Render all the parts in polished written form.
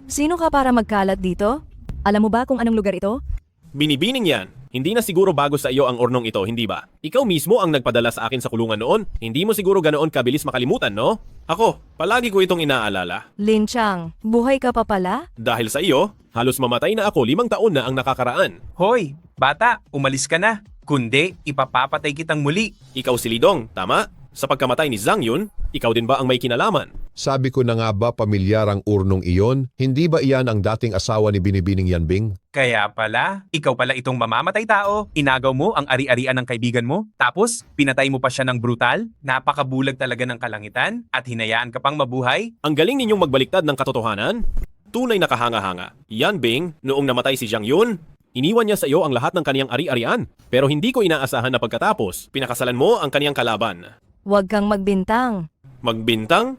Sino ka para magkalat dito? Alam mo ba kung anong lugar ito? Binibining yan. Hindi na siguro bago sa iyo ang ornong ito, hindi ba? Ikaw mismo ang nagpadala sa akin sa kulungan noon. Hindi mo siguro ganoon kabilis makalimutan, no? Ako, palagi ko itong inaalala. Lin Chang, buhay ka pa pala? Dahil sa iyo, halos mamatay na ako 5 taon na ang nakakaraan. Hoy, bata, umalis ka na. Kundi, ipapapatay kitang muli. Ikaw si Lidong, tama? Sa pagkamatay ni Zhang Yun, ikaw din ba ang may kinalaman? Sabi ko na nga ba pamilyar ang urnong iyon? Hindi ba iyan ang dating asawa ni Binibining Yanbing? Kaya pala, ikaw pala itong mamamatay tao. Inagaw mo ang ari-arian ng kaibigan mo. Tapos, pinatay mo pa siya ng brutal. Napakabulag talaga ng kalangitan. At hinayaan ka pang mabuhay. Ang galing ninyong magbaliktad ng katotohanan? Tunay na kahanga-hanga. Yan Bing, noong namatay si Zhang Yun, iniwan niya sa iyo ang lahat ng kaniyang ari-arian. Pero hindi ko inaasahan na pagkatapos, pinakasalan mo ang kaniyang kalaban. Huwag kang magbintang. Magbintang?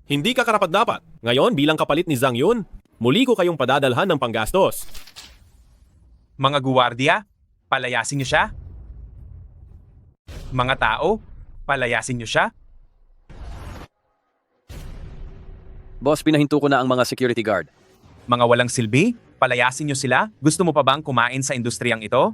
Hindi ka karapat-dapat. Ngayon, bilang kapalit ni Zhang Yun, muli ko kayong padadalhan ng panggastos. Mga guwardiya, palayasin niyo siya. Mga tao, palayasin niyo siya. Boss, pinahinto ko na ang mga security guard. Mga walang silbi, palayasin niyo sila. Gusto mo pa bang kumain sa industriyang ito?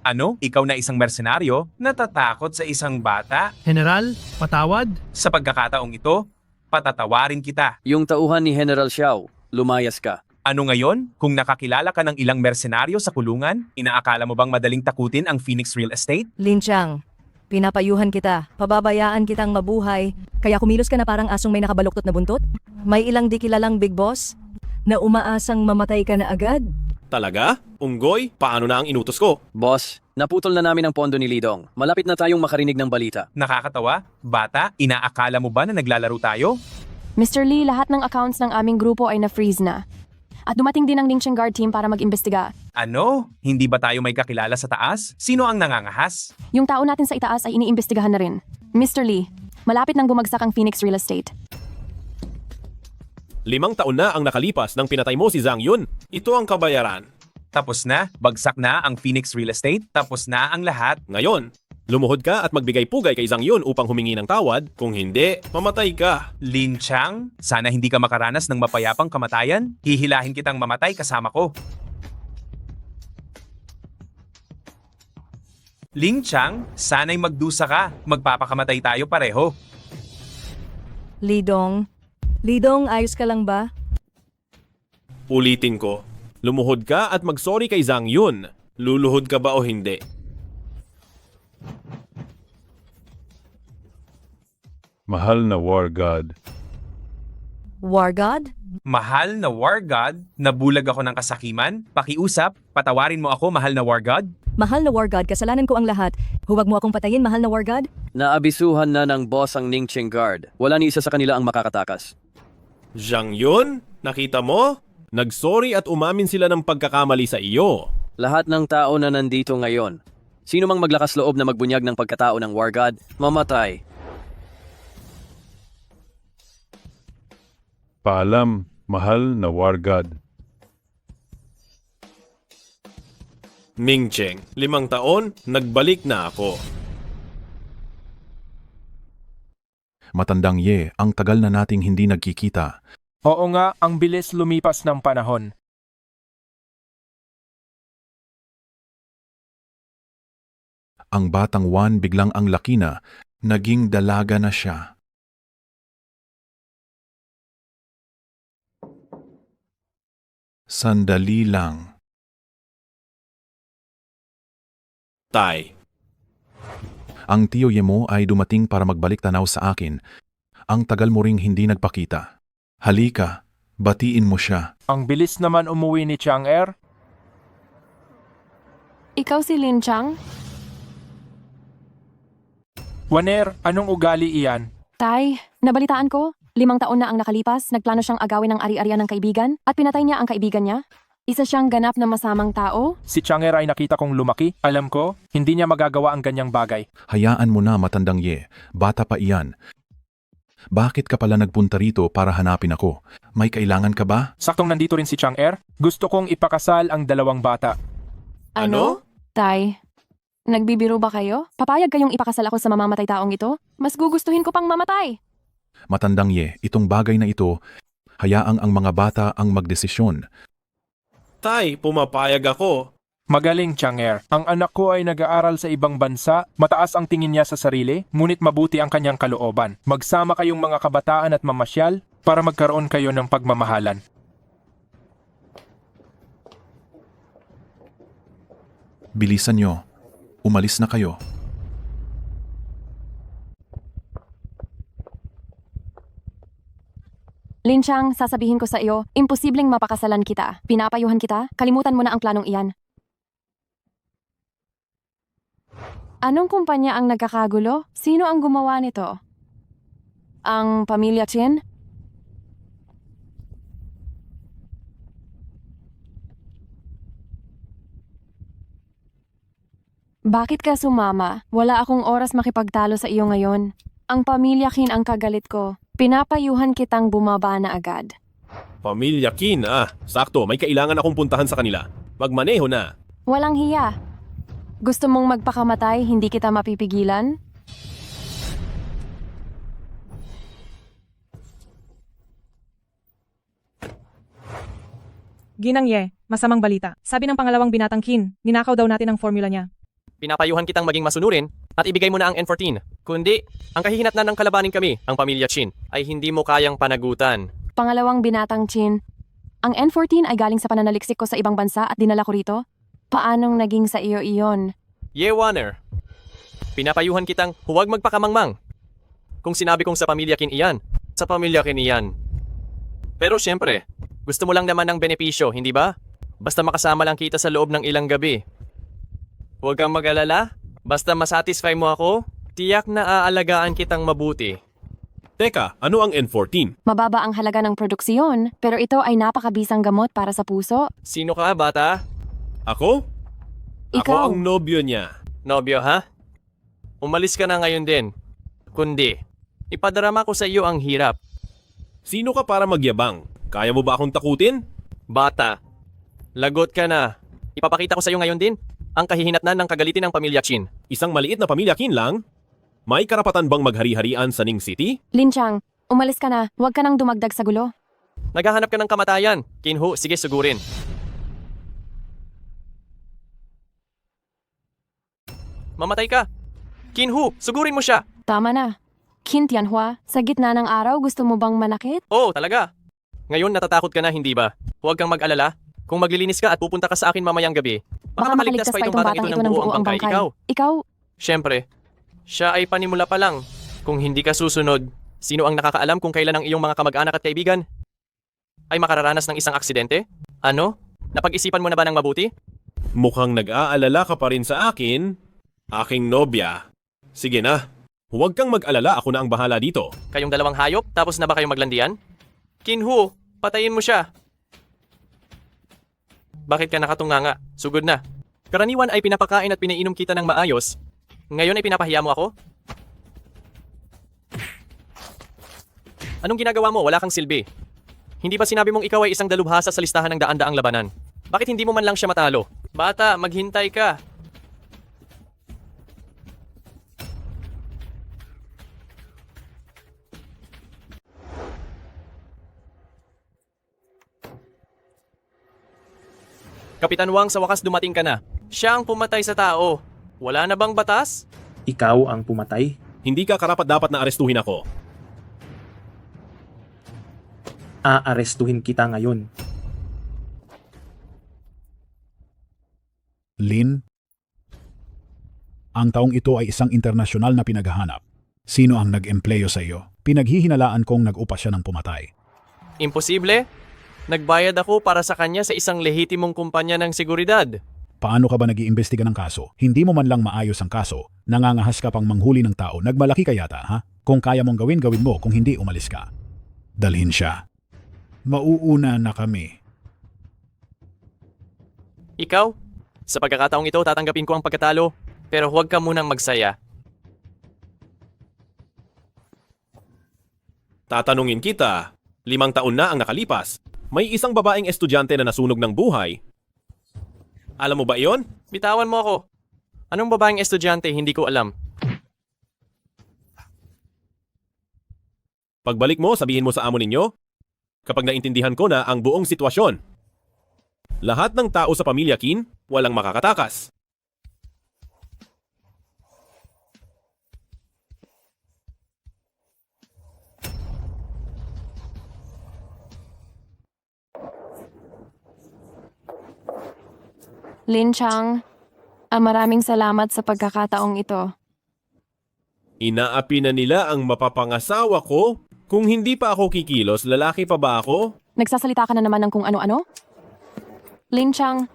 Ano? Ikaw na isang mersenaryo? Natatakot sa isang bata? General, patawad? Sa pagkakataong ito, patatawarin kita. Yung tauhan ni General Xiao, lumayas ka. Ano ngayon? Kung nakakilala ka ng ilang mersenaryo sa kulungan, inaakala mo bang madaling takutin ang Phoenix Real Estate? Lin Chang, pinapayuhan kita. Pababayaan kitang mabuhay. Kaya kumilos ka na parang asong may nakabaluktot na buntot? May ilang di kilalang big boss na umaasang mamatay ka na agad? Talaga? Unggoy? Paano na ang inutos ko? Boss, naputol na namin ang pondo ni Lidong. Malapit na tayong makarinig ng balita. Nakakatawa? Bata, inaakala mo ba na naglalaro tayo? Mr. Lee, lahat ng accounts ng aming grupo ay na-freeze na. At dumating din ang Ningxing Guard team para mag-imbestiga. Ano? Hindi ba tayo may kakilala sa taas? Sino ang nangangahas? Yung tao natin sa itaas ay iniimbestigahan na rin. Mr. Lee, malapit nang bumagsak ang Phoenix Real Estate. 5 taon na ang nakalipas nang pinatay mo si Zhang Yun. Ito ang kabayaran. Tapos na? Bagsak na ang Phoenix Real Estate? Tapos na ang lahat? Ngayon, lumuhod ka at magbigay-pugay kay Zhang Yun upang humingi ng tawad. Kung hindi, mamatay ka. Lin Chang, sana hindi ka makaranas ng mapayapang kamatayan. Hihilahin kitang mamatay kasama ko. Lin Chang, sana'y magdusa ka. Magpapakamatay tayo pareho. Lidong, ayos ka lang ba? Ulitin ko, lumuhod ka at magsorry kay Zhang Yun. Luluhod ka ba o hindi? Mahal na War God, War God? Mahal na War God, nabulag ako ng kasakiman. Pakiusap, patawarin mo ako, mahal na War God. Mahal na War God, kasalanan ko ang lahat. Huwag mo akong patayin, mahal na War God. Naabisuhan na ng boss ang Ningxing Guard. Wala ni isa sa kanila ang makakatakas. Zhang Yun, nakita mo? Nagsorry at umamin sila ng pagkakamali sa iyo. Lahat ng tao na nandito ngayon, sino mang maglakas loob na magbunyag ng pagkatao ng War God, mamatay. paalam, mahal na War God. Ming Cheng, 5 taon, nagbalik na ako. Matandang Ye, ang tagal na nating hindi nagkikita. Oo nga, ang bilis lumipas ng panahon. Ang batang Juan biglang ang laki na, naging dalaga na siya. Sandali lang. Tay, Ang tiyo Ye mo ay dumating para magbalik tanaw sa akin. Ang tagal mo ring hindi nagpakita. Halika, batiin mo siya. Ang bilis naman umuwi ni Chang'er. Ikaw si Lin Chang? Waner, anong ugali iyan? Tay, nabalitaan ko. 5 taon na ang nakalipas, nagplano siyang agawin ng ari-arian ng kaibigan at pinatay niya ang kaibigan niya. Isa siyang ganap na masamang tao. Si Chang'er ay nakita kong lumaki. Alam ko, hindi niya magagawa ang ganyang bagay. Hayaan mo na, matandang Ye. Bata pa iyan. Bakit ka pala nagpunta rito para hanapin ako? May kailangan ka ba? Saktong nandito rin si Chang'er. Gusto kong ipakasal ang 2 bata. Ano? Tay, nagbibiro ba kayo? Papayag kayong ipakasal ako sa mamamatay taong ito? Mas gugustuhin ko pang mamatay. Matandang Ye, itong bagay na ito, Hayaang ang mga bata ang magdesisyon. Tay, pumapayag ako. Magaling, Chang'er. Ang anak ko ay nag-aaral sa ibang bansa, mataas ang tingin niya sa sarili, ngunit mabuti ang kanyang kalooban. Magsama kayong mga kabataan at mamasyal para magkaroon kayo ng pagmamahalan. Bilisan nyo. Umalis na kayo. Linchang, sasabihin ko sa iyo, imposibleng mapakasalan kita. Pinapayuhan kita, kalimutan mo na ang planong iyan. Anong kumpanya ang nagkakagulo? Sino ang gumawa nito? Ang pamilya Chin? Bakit ka sumama? Wala akong oras makipagtalo sa iyo ngayon. Ang pamilya Kin ang kagalit ko. Pinapayuhan kitang bumaba na agad. Pamilya Kin, sakto, may kailangan akong puntahan sa kanila. Magmaneho na. Walang hiya. Gusto mong magpakamatay, hindi kita mapipigilan? Ginang Ye, masamang balita. Sabi ng pangalawang binatang Kin, ninakaw daw natin ang formula niya. Pinapayuhan kitang maging masunurin at ibigay mo na ang N14. Kundi, ang kahihinatnan ng kalabanin kami, ang pamilya Chin, ay hindi mo kayang panagutan. Pangalawang binatang Chin, ang N14 ay galing sa pananaliksik ko sa ibang bansa at dinala ko rito? Paanong naging sa iyo iyon? Ye Warner, pinapayuhan kitang huwag magpakamangmang. Kung sinabi kong sa pamilya Kin iyan, sa pamilya Kin iyan. Pero siyempre, gusto mo lang naman ng benepisyo, hindi ba? Basta makasama lang kita sa loob ng ilang gabi. Huwag kang mag-alala, basta masatisfy mo ako, tiyak na aalagaan kitang mabuti. Teka, ano ang N14? Mababa ang halaga ng produksiyon, pero ito ay napakabisang gamot para sa puso. Sino ka, bata? Ako? Ako Ikaw. ang nobyo niya. Nobyo, ha? Umalis ka na ngayon din. Kundi, ipadarama ko sa iyo ang hirap. Sino ka para magyabang? Kaya mo ba akong takutin? Bata, lagot ka na. Ipapakita ko sa iyo ngayon din ang kahihinatnan ng kagalitin ng pamilya Chin. Isang maliit na pamilya Kin lang? May karapatan bang maghari-harian sa Ning City? Linchang, umalis ka na. Huwag ka nang dumagdag sa gulo. Naghahanap ka ng kamatayan. Kinhu, sige sugurin. Mamatay ka. Kinhu, sugurin mo siya. Tama na. Kin Tianhua, sa gitna ng araw gusto mo bang manakit? Oo, talaga. Ngayon natatakot ka na, hindi ba? Huwag kang mag-alala. Kung maglilinis ka at pupunta ka sa akin mamayang gabi, Baka makaligtas pa itong batang ito ng buo ang bangkay. Ikaw, Siyempre, siya ay panimula pa lang. Kung hindi ka susunod, sino ang nakakaalam kung kailan ang iyong mga kamag-anak at kaibigan ay makararanas ng isang aksidente? Ano? Napag-isipan mo na ba ng mabuti? Mukhang nag-aalala ka pa rin sa akin, aking nobya. Sige na, huwag kang mag-alala, ako na ang bahala dito. Kayong dalawang hayop, tapos na ba kayong maglandian? Kinhu, patayin mo siya. Bakit ka nakatunganga? Sugod na. Karaniwan ay pinapakain at pinainom kita ng maayos. Ngayon ay pinapahiya mo ako? Anong ginagawa mo? Wala kang silbi. Hindi ba sinabi mong ikaw ay isang dalubhasa sa listahan ng daan-daang labanan? Bakit hindi mo man lang siya matalo? Bata, maghintay ka. Kapitan Wang, sa wakas dumating ka na. Siya ang pumatay sa tao. Wala na bang batas? Ikaw ang pumatay? Hindi ka karapat-dapat na arestuhin ako. Aarestuhin kita ngayon. Lin, ang taong ito ay isang internasyonal na pinaghahanap. Sino ang nag-empleyo sa iyo? Pinaghihinalaan kong nag-upa siya ng pumatay. Imposible? Nagbayad ako para sa kanya sa isang lehitimong kumpanya ng seguridad. Paano ka ba nag-iimbestiga ng kaso? Hindi mo man lang maayos ang kaso. Nangangahas ka pang manghuli ng tao. Nagmalaki ka yata, ha? Kung kaya mong gawin, gawin mo. Kung hindi, umalis ka. Dalhin siya. Mauuna na kami. Ikaw? Sa pagkakataong ito, tatanggapin ko ang pagkatalo. Pero huwag ka munang magsaya. Tatanungin kita, 5 taon na ang nakalipas. May isang babaeng estudyante na nasunog ng buhay. Alam mo ba iyon? Bitawan mo ako. Anong babaeng estudyante, hindi ko alam. Pagbalik mo, sabihin mo sa amo ninyo, kapag naintindihan ko na ang buong sitwasyon. Lahat ng tao sa pamilya Kin, walang makakatakas. Lin Chang, maraming salamat sa pagkakataong ito. Inaapi na nila ang mapapangasawa ko. Kung hindi pa ako kikilos, lalaki pa ba ako? Nagsasalita ka na naman ng kung ano-ano? Lin Chang,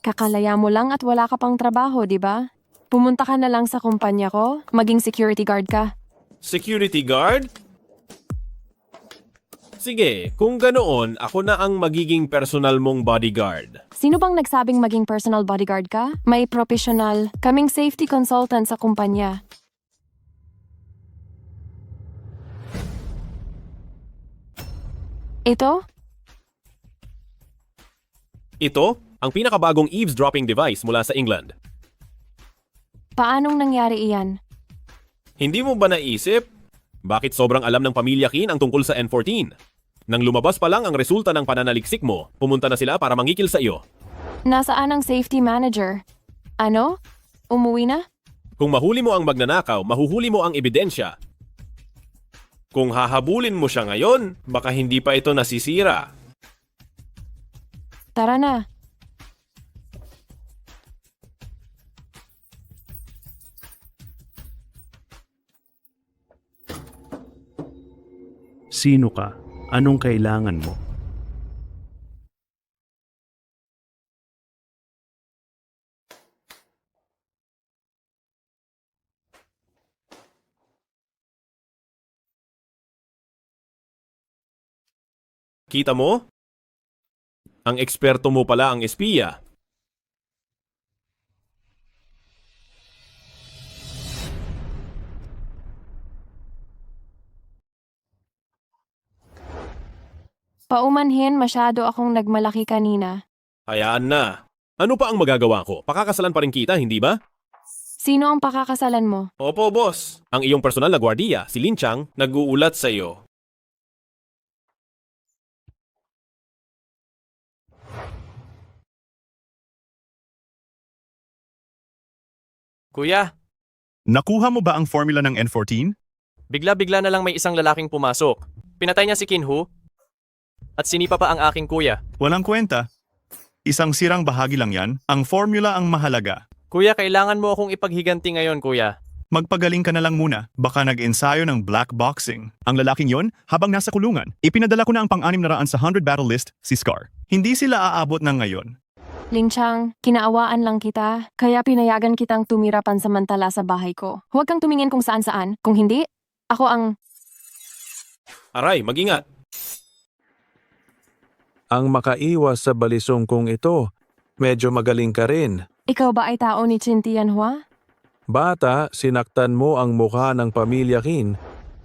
kakalaya mo lang at wala ka pang trabaho, di ba? Pumunta ka na lang sa kumpanya ko, maging security guard ka. Security guard? Sige, kung ganoon, ako na ang magiging personal mong bodyguard. Sino bang nagsabing maging personal bodyguard ka? May professional, kaming safety consultant sa kumpanya. Ito? Ito, ang pinakabagong eavesdropping device mula sa England. Paanong nangyari iyan? Hindi mo ba naisip? Bakit sobrang alam ng pamilya Kin ang tungkol sa N14? Nang lumabas pa lang ang resulta ng pananaliksik mo, pumunta na sila para mangikil sa iyo. Nasaan ang safety manager? Ano? Umuwi na? Kung mahuli mo ang magnanakaw, mahuhuli mo ang ebidensya. Kung hahabulin mo siya ngayon, baka hindi pa ito nasisira. Tara na. Sino ka? Anong kailangan mo? Kita mo? Ang eksperto mo pala ang espiya. Paumanhin, masyado akong nagmalaki kanina. Hayaan na. Ano pa ang magagawa ko? Pakakasalan pa rin kita, hindi ba? Sino ang pakakasalan mo? Opo, boss. Ang iyong personal na gwardiya, si Lin Chang, nag-uulat sa iyo. Kuya, Nakuha mo ba ang formula ng N14? bigla-bigla na lang may isang lalaking pumasok. Pinatay niya si Kinhu at sinipa pa ang aking kuya. Walang kwenta. Isang sirang bahagi lang yan. Ang formula ang mahalaga. Kuya, kailangan mo akong ipaghiganti ngayon, kuya. Magpagaling ka na lang muna. Baka nag-ensayo ng black boxing. Ang lalaking yon, habang nasa kulungan, ipinadala ko na ang pang-6 na raan sa 100 battle list, si Scar. Hindi sila aabot ng ngayon. Lin Chang, kinaawaan lang kita, kaya pinayagan kitang tumira pansamantala sa bahay ko. Huwag kang tumingin kung saan-saan. Kung hindi, ako ang... Aray, mag-ingat. Ang makaiwas sa balisong kong ito, medyo magaling ka rin. Ikaw ba ay tao ni Chin Tianhua? Bata, sinaktan mo ang mukha ng pamilya Qin.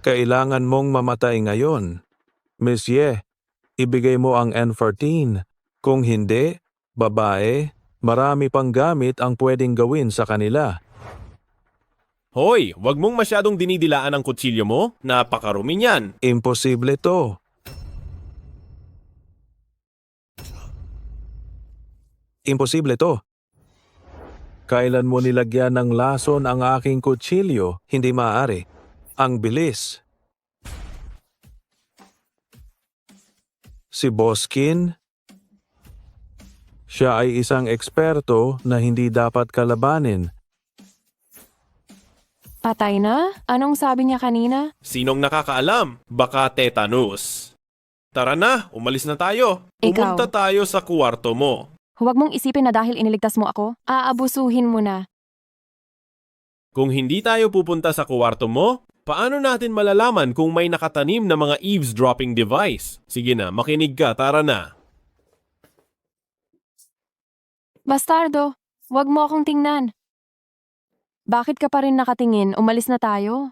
Kailangan mong mamatay ngayon. Monsieur, ibigay mo ang N14. Kung hindi, babae, marami pang gamit ang pwedeng gawin sa kanila. Hoy, wag mong masyadong dinidilaan ang kutsilyo mo. Napakarumi niyan. Imposible to. Imposible to. Kailan mo nilagyan ng lason ang aking kutsilyo? Hindi maaari. Ang bilis. Si Boskin, siya ay isang eksperto na hindi dapat kalabanin. Patay na? Anong sabi niya kanina? Sinong nakakaalam? Baka tetanus. Tara na, umalis na tayo. Ikaw. Pumunta tayo sa kwarto mo. Huwag mong isipin na dahil iniligtas mo ako, aabusuhin mo na. Kung hindi tayo pupunta sa kwarto mo, paano natin malalaman kung may nakatanim na mga eavesdropping device? Sige na, makinig ka, tara na. Bastardo, huwag mo akong tingnan. Bakit ka pa rin nakatingin? Umalis na tayo.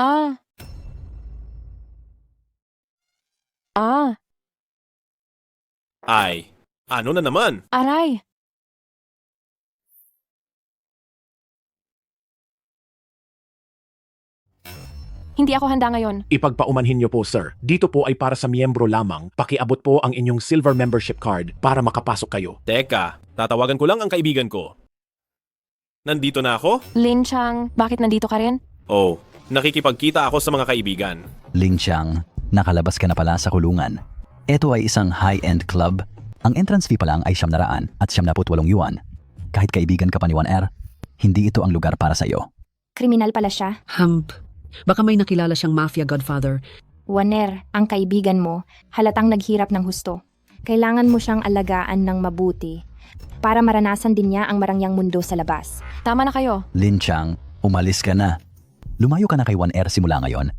Ah. Ah, Ay, ano na naman? aray. Hindi ako handa ngayon. Ipagpaumanhin niyo po, sir. Dito po ay para sa miyembro lamang. Pakiabot po ang inyong silver membership card para makapasok kayo. Teka, tatawagan ko lang ang kaibigan ko. Nandito na ako? Lin Chang, bakit nandito ka rin? Oh, nakikipagkita ako sa mga kaibigan. Ling Xiang, nakalabas ka na pala sa kulungan. Ito ay isang high-end club. Ang entrance fee pa lang ay 700 at 78 yuan. Kahit kaibigan ka pa ni 1R, hindi ito ang lugar para sa iyo. Kriminal pala siya. Baka may nakilala siyang mafia godfather. Waner, ang kaibigan mo, halatang naghirap ng husto. Kailangan mo siyang alagaan ng mabuti para maranasan din niya ang marangyang mundo sa labas. Tama na kayo. Lin Xiang, umalis ka na. Lumayo ka na kay 1R simula ngayon.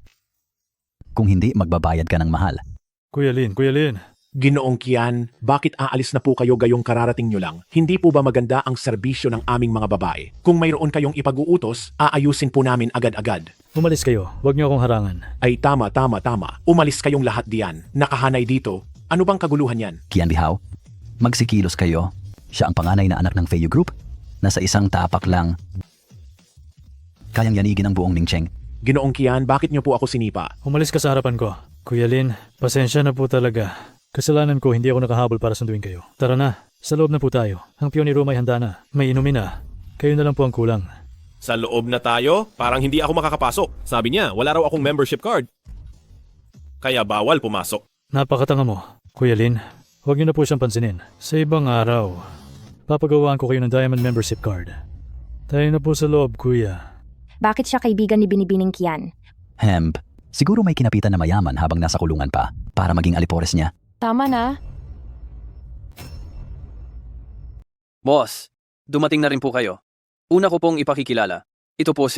Kung hindi, magbabayad ka ng mahal. Kuya Lin. Ginoong Kian, bakit aalis na po kayo gayong kararating nyo lang? Hindi po ba maganda ang serbisyo ng aming mga babae? Kung mayroon kayong ipag-uutos, aayusin po namin agad-agad. Umalis kayo. Huwag niyo akong harangan. Ay tama. Umalis kayong lahat diyan. Nakahanay dito. Ano bang kaguluhan yan? Kian Bihao, magsikilos kayo. Siya ang panganay na anak ng Feiyu Group. Nasa isang tapak lang. Kayang yanigin ang buong Ningcheng. Ginoong Kian, bakit nyo po ako sinipa? Umalis ka sa harapan ko. Kuya Lin, pasensya na po talaga. Kasalanan ko, hindi ako nakahabol para sunduin kayo. Tara na, sa loob na po tayo. Ang pionero may handa na. May inumin na. Kayo na lang po ang kulang. Sa loob na tayo, parang hindi ako makakapasok. Sabi niya, wala raw akong membership card. Kaya bawal pumasok. Napakatanga mo. Kuya Lin, huwag niyo na po siyang pansinin. Sa ibang araw, papagawaan ko kayo ng diamond membership card. Tayo na po sa loob, kuya. Bakit siya kaibigan ni Binibining Kian? Siguro may kinapitan na mayaman habang nasa kulungan pa para maging alipores niya. Tama na. Boss, dumating na rin po kayo. Una ko pong ipakikilala. Ito po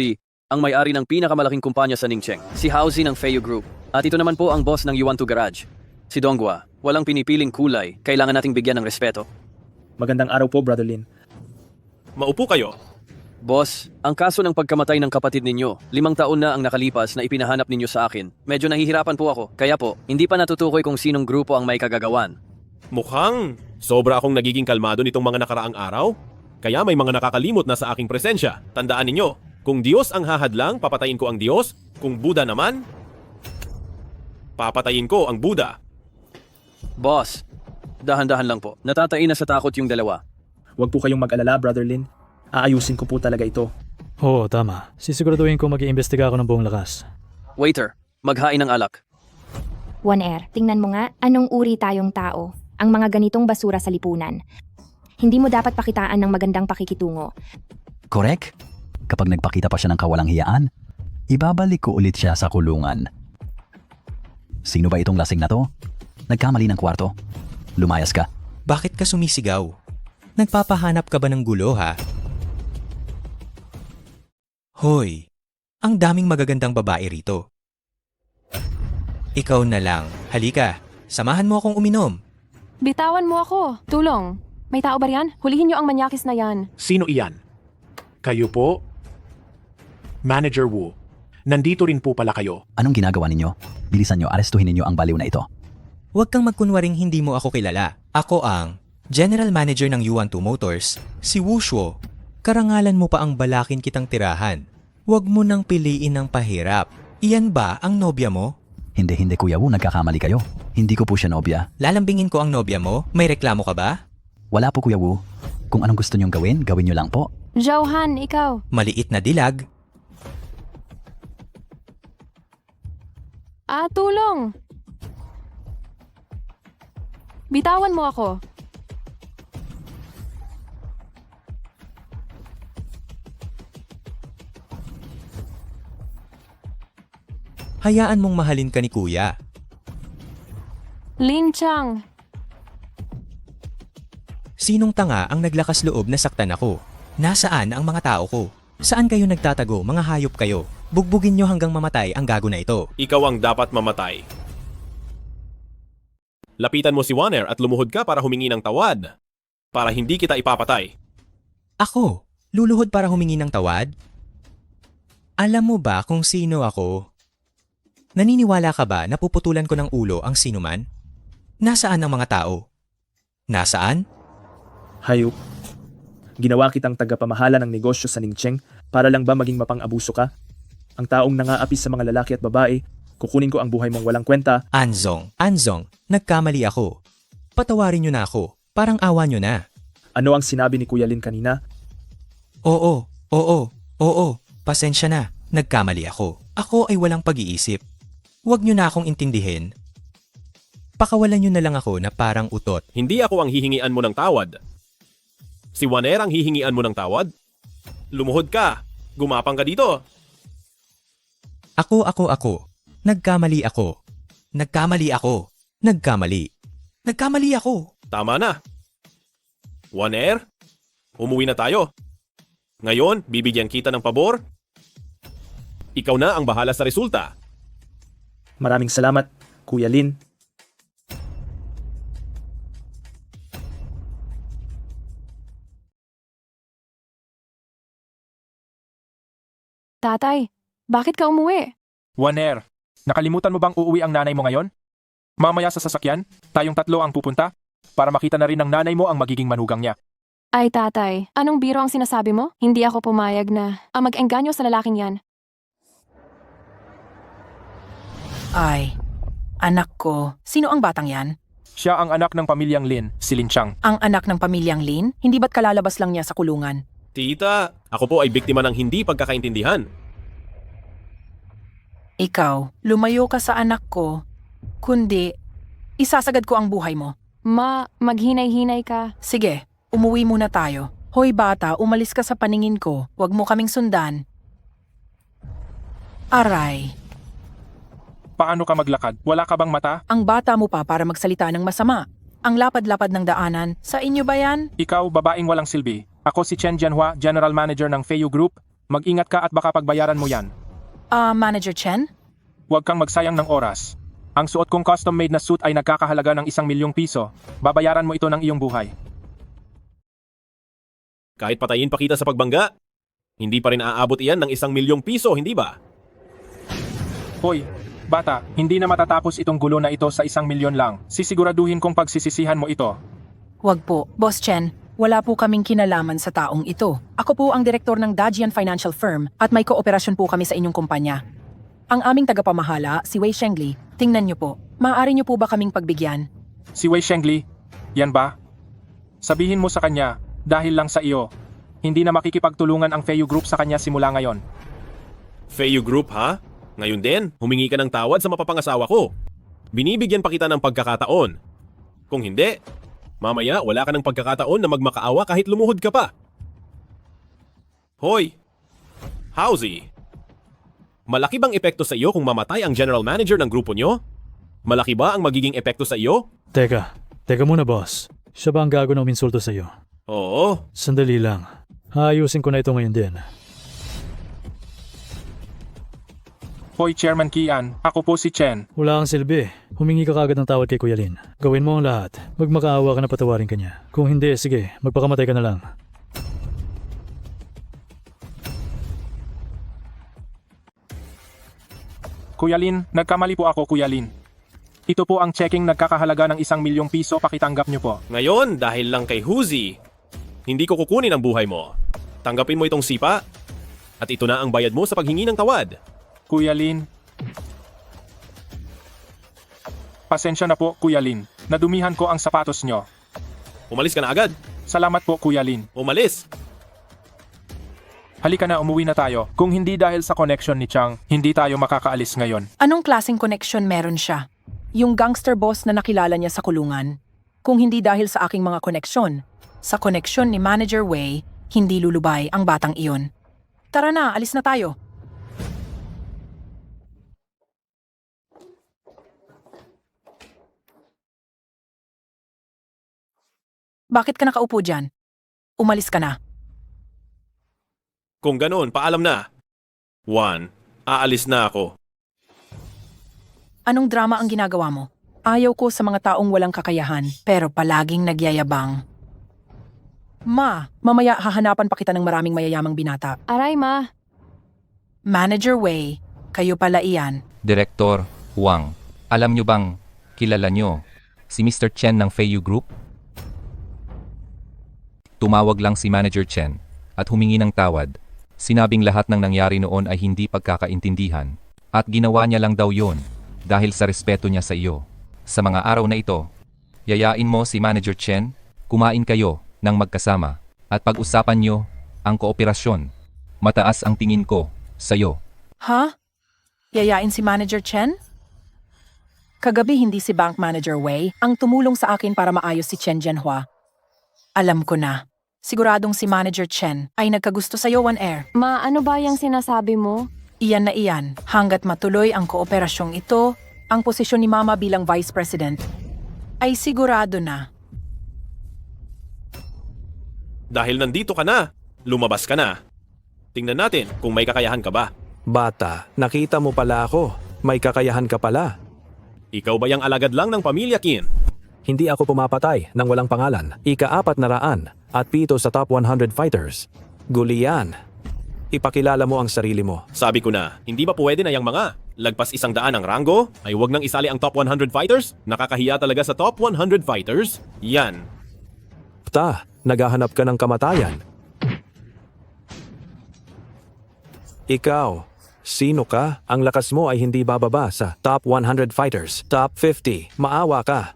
ang may-ari ng pinakamalaking kumpanya sa Ningcheng, si Housie ng Feiyu Group. At ito naman po ang boss ng Yuan 2 Garage, si Donghua. Walang pinipiling kulay, kailangan nating bigyan ng respeto. Magandang araw po, Brother Lin. Maupo kayo. Boss, ang kaso ng pagkamatay ng kapatid ninyo, 5 taon na ang nakalipas na ipinahanap ninyo sa akin. Medyo nahihirapan po ako, kaya po, hindi pa natutukoy kung sinong grupo ang may kagagawan. Mukhang sobra akong nagiging kalmado nitong mga nakaraang araw. Kaya may mga nakakalimot na sa aking presensya. Tandaan ninyo, kung Diyos ang hahadlang, papatayin ko ang Diyos. Kung Buddha naman, papatayin ko ang Buddha. Boss, dahan-dahan lang po. Natatain na sa takot yung dalawa. Huwag po kayong mag-alala, Brother Lin. Aayusin ko po talaga ito. Oo, tama. Sisiguraduhin ko mag-iimbestiga ako ng buong lakas. Waiter, maghain ng alak. 1R, tingnan mo nga, anong uri tayong tao? Ang mga ganitong basura sa lipunan. Hindi mo dapat pakitaan ng magandang pakikitungo. Correct? Kapag nagpakita pa siya ng kawalang hiyaan, ibabalik ko ulit siya sa kulungan. Sino ba itong lasing na to? Nagkamali ng kwarto. Lumayas ka. Bakit ka sumisigaw? Nagpapahanap ka ba ng gulo, ha? Hoy, ang daming magagandang babae rito. Ikaw na lang. Halika, samahan mo akong uminom. Bitawan mo ako. Tulong. May tao ba riyan? Hulihin niyo ang manyakis na yan. Sino iyan? Kayo po? Manager Wu, nandito rin po pala kayo. Anong ginagawa ninyo? Bilisan nyo, arestuhin ninyo ang baliw na ito. Huwag kang magkunwaring hindi mo ako kilala. Ako ang General Manager ng Yuan 2 Motors, si Wu Shuo. Karangalan mo pa ang balakin kitang tirahan. Huwag mo nang piliin ng pahirap. Iyan ba ang nobya mo? Hindi Kuya Wu, nagkakamali kayo. Hindi ko po siya nobya. Lalambingin ko ang nobya mo? May reklamo ka ba? Wala po Kuya Wu. Kung anong gusto niyong gawin, gawin niyo lang po. Johan, ikaw. Maliit na dilag. Tulong. Bitawan mo ako. Hayaan mong mahalin ka ni kuya. Lin Chang. Sinong tanga ang naglakas loob na saktan ako? Nasaan ang mga tao ko? Saan kayo nagtatago, mga hayop kayo? Bugbugin nyo hanggang mamatay ang gago na ito. Ikaw ang dapat mamatay. Lapitan mo si Warner at lumuhod ka para humingi ng tawad. Para hindi kita ipapatay. Ako? Luluhod para humingi ng tawad? Alam mo ba kung sino ako? Naniniwala ka ba na puputulan ko ng ulo ang sinuman? Nasaan ang mga tao? Nasaan? Hayop. Ginawa kitang tagapamahala ng negosyo sa Ningcheng para lang ba maging mapang-abuso ka? Ang taong nangaapi sa mga lalaki at babae, kukunin ko ang buhay mong walang kwenta. Anzong, nagkamali ako. Patawarin niyo na ako. Parang awa niyo na. Ano ang sinabi ni Kuya Lin kanina? Oo. Pasensya na. Nagkamali ako. Ako ay walang pag-iisip. Huwag niyo na akong intindihin. Pakawalan niyo na lang ako na parang utot. Hindi ako ang hihingian mo ng tawad. Si Waner ang hihingian mo ng tawad? Lumuhod ka. Gumapang ka dito. Ako. Nagkamali ako. Tama na. Waner, umuwi na tayo. Ngayon, bibigyan kita ng pabor. Ikaw na ang bahala sa resulta. Maraming salamat, Kuya Lin. Tatay, bakit ka umuwi? Waner, nakalimutan mo bang uuwi ang nanay mo ngayon? Mamaya sa sasakyan, tayong tatlo ang pupunta para makita na rin ng nanay mo ang magiging manugang niya. Ay tatay, anong biro ang sinasabi mo? Hindi ako pumayag na mag-engganyo sa lalaking yan. Ay, anak ko. Sino ang batang yan? Siya ang anak ng pamilyang Lin, si Lin Chang. Ang anak ng pamilyang Lin? Hindi ba't kalalabas lang niya sa kulungan? Tita, ako po ay biktima ng hindi pagkakaintindihan. Ikaw, lumayo ka sa anak ko. Kundi, isasagad ko ang buhay mo. Ma, maghinay-hinay ka. Sige, umuwi muna tayo. Hoy bata, umalis ka sa paningin ko. Huwag mo kaming sundan. Aray. Paano ka maglakad? Wala ka bang mata? Ang bata mo pa para magsalita ng masama. Ang lapad-lapad ng daanan. Sa inyo ba yan? Ikaw, babaeng walang silbi. Ako si Chen Jianhua, General Manager ng Feiyu Group. Mag-ingat ka at baka pagbayaran mo yan. Manager Chen? Huwag kang magsayang ng oras. Ang suot kong custom-made na suit ay nagkakahalaga ng 1,000,000 piso. Babayaran mo ito ng iyong buhay. Kahit patayin pa kita sa pagbangga, hindi pa rin aabot iyan ng 1,000,000 piso, hindi ba? Hoy, bata, hindi na matatapos itong gulo na ito sa 1,000,000 lang. Sisiguraduhin kong pagsisisihan mo ito. Huwag po, Boss Chen. Wala po kaming kinalaman sa taong ito. Ako po ang direktor ng Dajian Financial Firm at may kooperasyon po kami sa inyong kumpanya. Ang aming tagapamahala, si Wei Shengli, tingnan niyo po. Maaari niyo po ba kaming pagbigyan? Si Wei Shengli, yan ba? Sabihin mo sa kanya, dahil lang sa iyo, hindi na makikipagtulungan ang Feiyu Group sa kanya simula ngayon. Feiyu Group, ha? Ngayon din, humingi ka ng tawad sa mapapangasawa ko. Binibigyan pa kita ng pagkakataon. Kung hindi, mamaya wala ka ng pagkakataon na magmakaawa kahit lumuhod ka pa. Hoy! Howzy! Malaki bang epekto sa iyo kung mamatay ang general manager ng grupo nyo? Malaki ba ang magiging epekto sa iyo? Teka muna boss. Siya ba ang gago na uminsulto sa iyo? Oo. Sandali lang. Ayusin ko na ito ngayon din. Hoy Chairman Kian, ako po si Chen. Wala kang silbi. Humingi ka kagad ng tawad kay Kuya Lin. Gawin mo ang lahat. Magmakaawa ka na patawarin ka niya. Kung hindi, sige, magpakamatay ka na lang. Kuya Lin, nagkamali po ako Kuya Lin. Ito po ang checking nagkakahalaga ng 1,000,000 piso, pakitanggap niyo po. Ngayon, dahil lang kay Huzi, hindi ko kukunin ang buhay mo. Tanggapin mo itong sipa, at ito na ang bayad mo sa paghingi ng tawad. Kuya Lin. Pasensya na po, Kuya Lin. Nadumihan ko ang sapatos nyo. Umalis ka na agad. Salamat po, Kuya Lin. Umalis. Halika na, umuwi na tayo. Kung hindi dahil sa connection ni Chang, hindi tayo makakaalis ngayon. Anong klaseng connection meron siya? Yung gangster boss na nakilala niya sa kulungan? Kung hindi dahil sa aking mga koneksyon, sa koneksyon ni Manager Wei, hindi lulubay ang batang iyon. Tara na, alis na tayo. Bakit ka nakaupo dyan? Umalis ka na. Kung ganoon, paalam na. 1. Aalis na ako. Anong drama ang ginagawa mo? Ayaw ko sa mga taong walang kakayahan, pero palaging nagyayabang. Ma, mamaya hahanapan pa kita ng maraming mayayamang binata. Aray ma. Manager Wei, kayo pala iyan. Direktor Wang, alam nyo bang kilala nyo si Mr. Chen ng Feiyu Group? Tumawag lang si Manager Chen at humingi ng tawad. Sinabing lahat ng nangyari noon ay hindi pagkakaintindihan at ginawa niya lang daw yon dahil sa respeto niya sa iyo. Sa mga araw na ito, yayain mo si Manager Chen, kumain kayo ng magkasama at pag-usapan nyo ang kooperasyon. Mataas ang tingin ko sa iyo. Ha? Yayain si Manager Chen? Kagabi hindi si Bank Manager Wei ang tumulong sa akin para maayos si Chen Jianhua. Alam ko na. Siguradong si Manager Chen ay nagkagusto sa Yuan Air. Ano ba yung sinasabi mo? Iyan na iyan. Hanggat matuloy ang kooperasyong ito, ang posisyon ni Mama bilang Vice President ay sigurado na. Dahil nandito ka na, lumabas ka na. Tingnan natin kung may kakayahan ka ba. Bata, nakita mo pala ako. May kakayahan ka pala. Ikaw ba yung alagad lang ng pamilya Qin? Hindi ako pumapatay ng walang pangalan. Ika-400 at 7 sa top 100 fighters. Gulian. Ipakilala mo ang sarili mo. Sabi ko na, hindi ba pwede na yung mga lagpas 100 ang rango ay wag nang isali ang top 100 fighters? Nakakahiya talaga sa top 100 fighters? Yan. Naghahanap ka ng kamatayan. Ikaw, sino ka? Ang lakas mo ay hindi bababa sa top 100 fighters. Top 50. Maawa ka.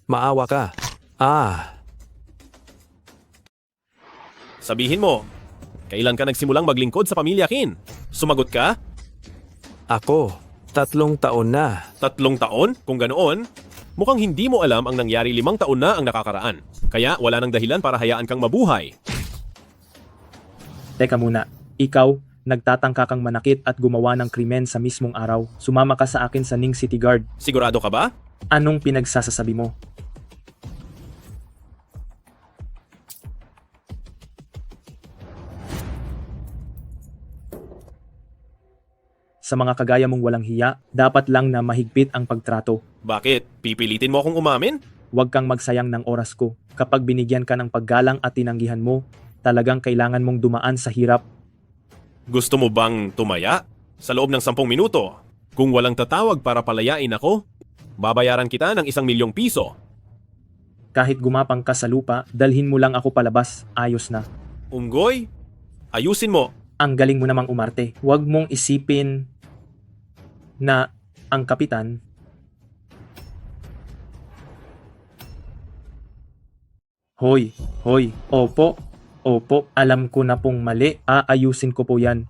Maawa ka. Sabihin mo, kailan ka nagsimulang maglingkod sa pamilya Qin? Sumagot ka? Ako, 3 taon na. 3 taon? Kung ganoon, mukhang hindi mo alam ang nangyari 5 taon na ang nakakaraan. Kaya wala nang dahilan para hayaan kang mabuhay. Teka muna, ikaw, nagtatangka kang manakit at gumawa ng krimen sa mismong araw. Sumama ka sa akin sa Ning City Guard. Sigurado ka ba? Anong pinagsasasabi mo? Sa mga kagaya mong walang hiya, dapat lang na mahigpit ang pagtrato. Bakit? Pipilitin mo akong umamin? Huwag kang magsayang ng oras ko. Kapag binigyan ka ng paggalang at tinanggihan mo, talagang kailangan mong dumaan sa hirap. Gusto mo bang tumaya? Sa loob ng 10 minuto. Kung walang tatawag para palayain ako, babayaran kita ng 1,000,000 piso. Kahit gumapang ka sa lupa, dalhin mo lang ako palabas, ayos na. Unggoy, ayusin mo. Ang galing mo namang umarte. Huwag mong isipin na ang kapitan Hoy, opo, alam ko na pong mali. Aayusin ko po yan.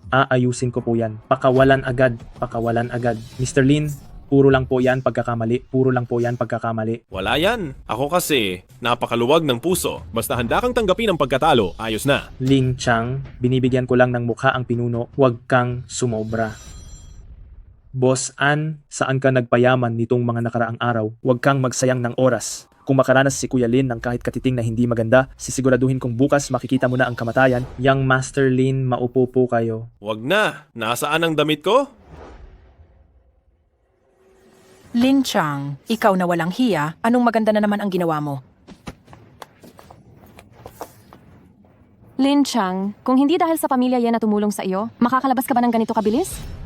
Pakawalan agad. Mr. Lin, puro lang po yan pagkakamali. Wala yan. Ako kasi, napakaluwag ng puso. Basta handa kang tanggapin ang pagkatalo, ayos na. Ling Chang, binibigyan ko lang ng mukha ang pinuno. Huwag kang sumobra. Boss An, saan ka nagpayaman nitong mga nakaraang araw? Huwag kang magsayang ng oras. Kung makaranas si Kuya Lin ng kahit katiting na hindi maganda, sisiguraduhin kong bukas makikita mo na ang kamatayan. Yang Master Lin, maupo po kayo. Wag na. Nasaan ang damit ko? Lin Chang, ikaw na walang hiya, anong maganda na naman ang ginawa mo? Lin Chang, kung hindi dahil sa pamilya yan na tumulong sa iyo, makakalabas ka ba ng ganito kabilis?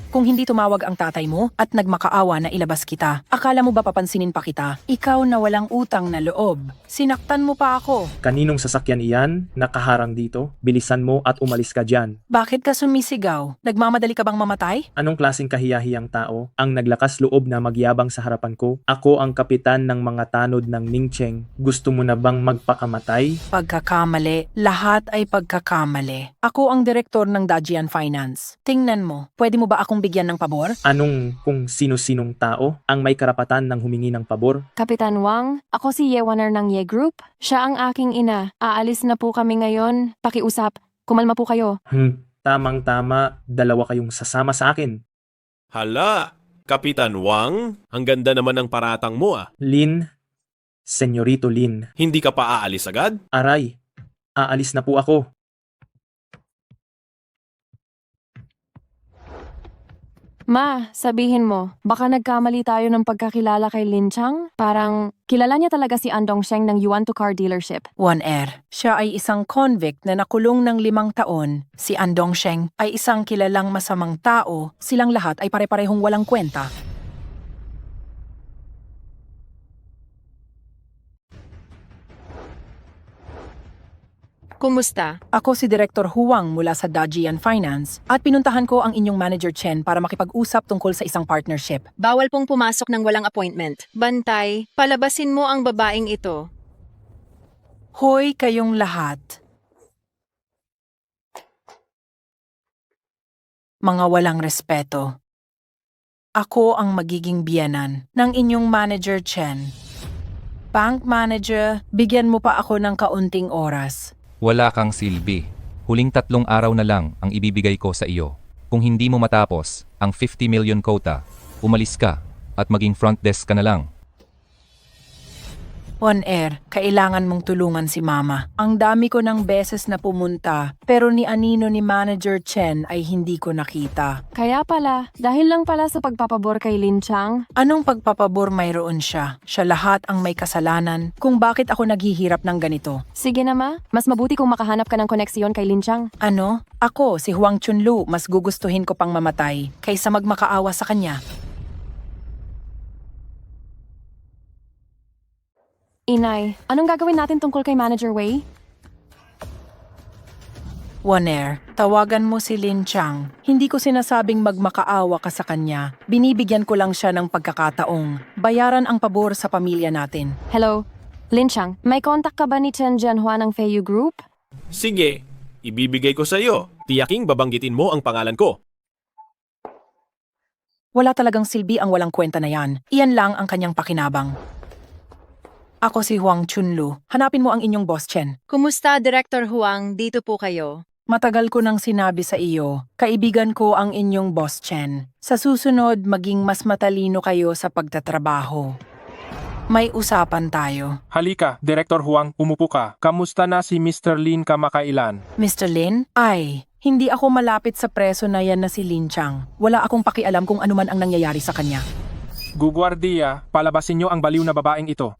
Kung hindi tumawag ang tatay mo at nagmakaawa na ilabas kita, akala mo ba papansinin pa kita? Ikaw na walang utang na loob. Sinaktan mo pa ako. Kaninong sasakyan iyan? Nakaharang dito? Bilisan mo at umalis ka dyan. Bakit ka sumisigaw? Nagmamadali ka bang mamatay? Anong klaseng kahiyahiyang tao ang naglakas loob na magyabang sa harapan ko? Ako ang kapitan ng mga tanod ng Ningcheng. Gusto mo na bang magpakamatay? Pagkakamali. Lahat ay pagkakamali. Ako ang direktor ng Dajian Finance. Tingnan mo, pwede mo ba akong bigyan ng pabor? Anong kung sino-sinong tao ang may karapatan ng humingi ng pabor? Kapitan Wang, ako si Yewaner ng Ye Group. Siya ang aking ina. Aalis na po kami ngayon. Pakiusap. Kumalma po kayo. Tamang-tama. 2 kayong sasama sa akin. Hala, Kapitan Wang, ang ganda naman ng paratang mo ah. Lin, Senyorito Lin. Hindi ka pa aalis agad? Aray, aalis na po ako. Ma, sabihin mo, baka nagkamali tayo ng pagkakilala kay Lin Chang? Parang kilala niya talaga si Andong Sheng ng Yuan to Car Dealership. One Air. Siya ay isang convict na nakulong ng 5 taon. Si Andong Sheng ay isang kilalang masamang tao. Silang lahat ay pare-parehong walang kwenta. Kumusta? Ako si Director Huang mula sa Dajian Finance at pinuntahan ko ang inyong Manager Chen para makipag-usap tungkol sa isang partnership. Bawal pong pumasok ng walang appointment. Bantay, palabasin mo ang babaeng ito. Hoy kayong lahat. Mga walang respeto. Ako ang magiging biyenan ng inyong Manager Chen. Bank Manager, bigyan mo pa ako ng kaunting oras. Wala kang silbi. Huling 3 araw na lang ang ibibigay ko sa iyo. Kung hindi mo matapos ang 50 million quota, umalis ka at maging front desk ka na lang. On air, kailangan mong tulungan si Mama. Ang dami ko ng beses na pumunta, pero ni Anino ni Manager Chen ay hindi ko nakita. Kaya pala, dahil lang pala sa pagpapabor kay Lin Chang. Anong pagpapabor mayroon siya? Siya lahat ang may kasalanan kung bakit ako naghihirap ng ganito. Sige na ma, mas mabuti kung makahanap ka ng koneksyon kay Lin Chang. Ano? Ako, si Huang Chunlu, mas gugustuhin ko pang mamatay kaysa magmakaawa sa kanya. Inay, anong gagawin natin tungkol kay Manager Wei? Waner, tawagan mo si Lin Chang. Hindi ko sinasabing magmakaawa ka sa kanya. Binibigyan ko lang siya ng pagkakataong bayaran ang pabor sa pamilya natin. Hello, Lin Chang, may contact ka ba ni Chen Jianhua ng Feiyu Group? Sige, ibibigay ko sa iyo. Tiyaking babanggitin mo ang pangalan ko. Wala talagang silbi ang walang kwenta na yan. Iyan lang ang kanyang pakinabang. Ako si Huang Chunlu. Hanapin mo ang inyong boss Chen. Kumusta, Director Huang? Dito po kayo. Matagal ko nang sinabi sa iyo, kaibigan ko ang inyong boss Chen. Sa susunod, maging mas matalino kayo sa pagtatrabaho. May usapan tayo. Halika, Director Huang, umupo ka. Kamusta na si Mr. Lin kamakailan? Mr. Lin? Ay, hindi ako malapit sa preso na yan na si Lin Chang. Wala akong pakialam kung ano man ang nangyayari sa kanya. Gugwardiya, palabasin niyo ang baliw na babaeng ito.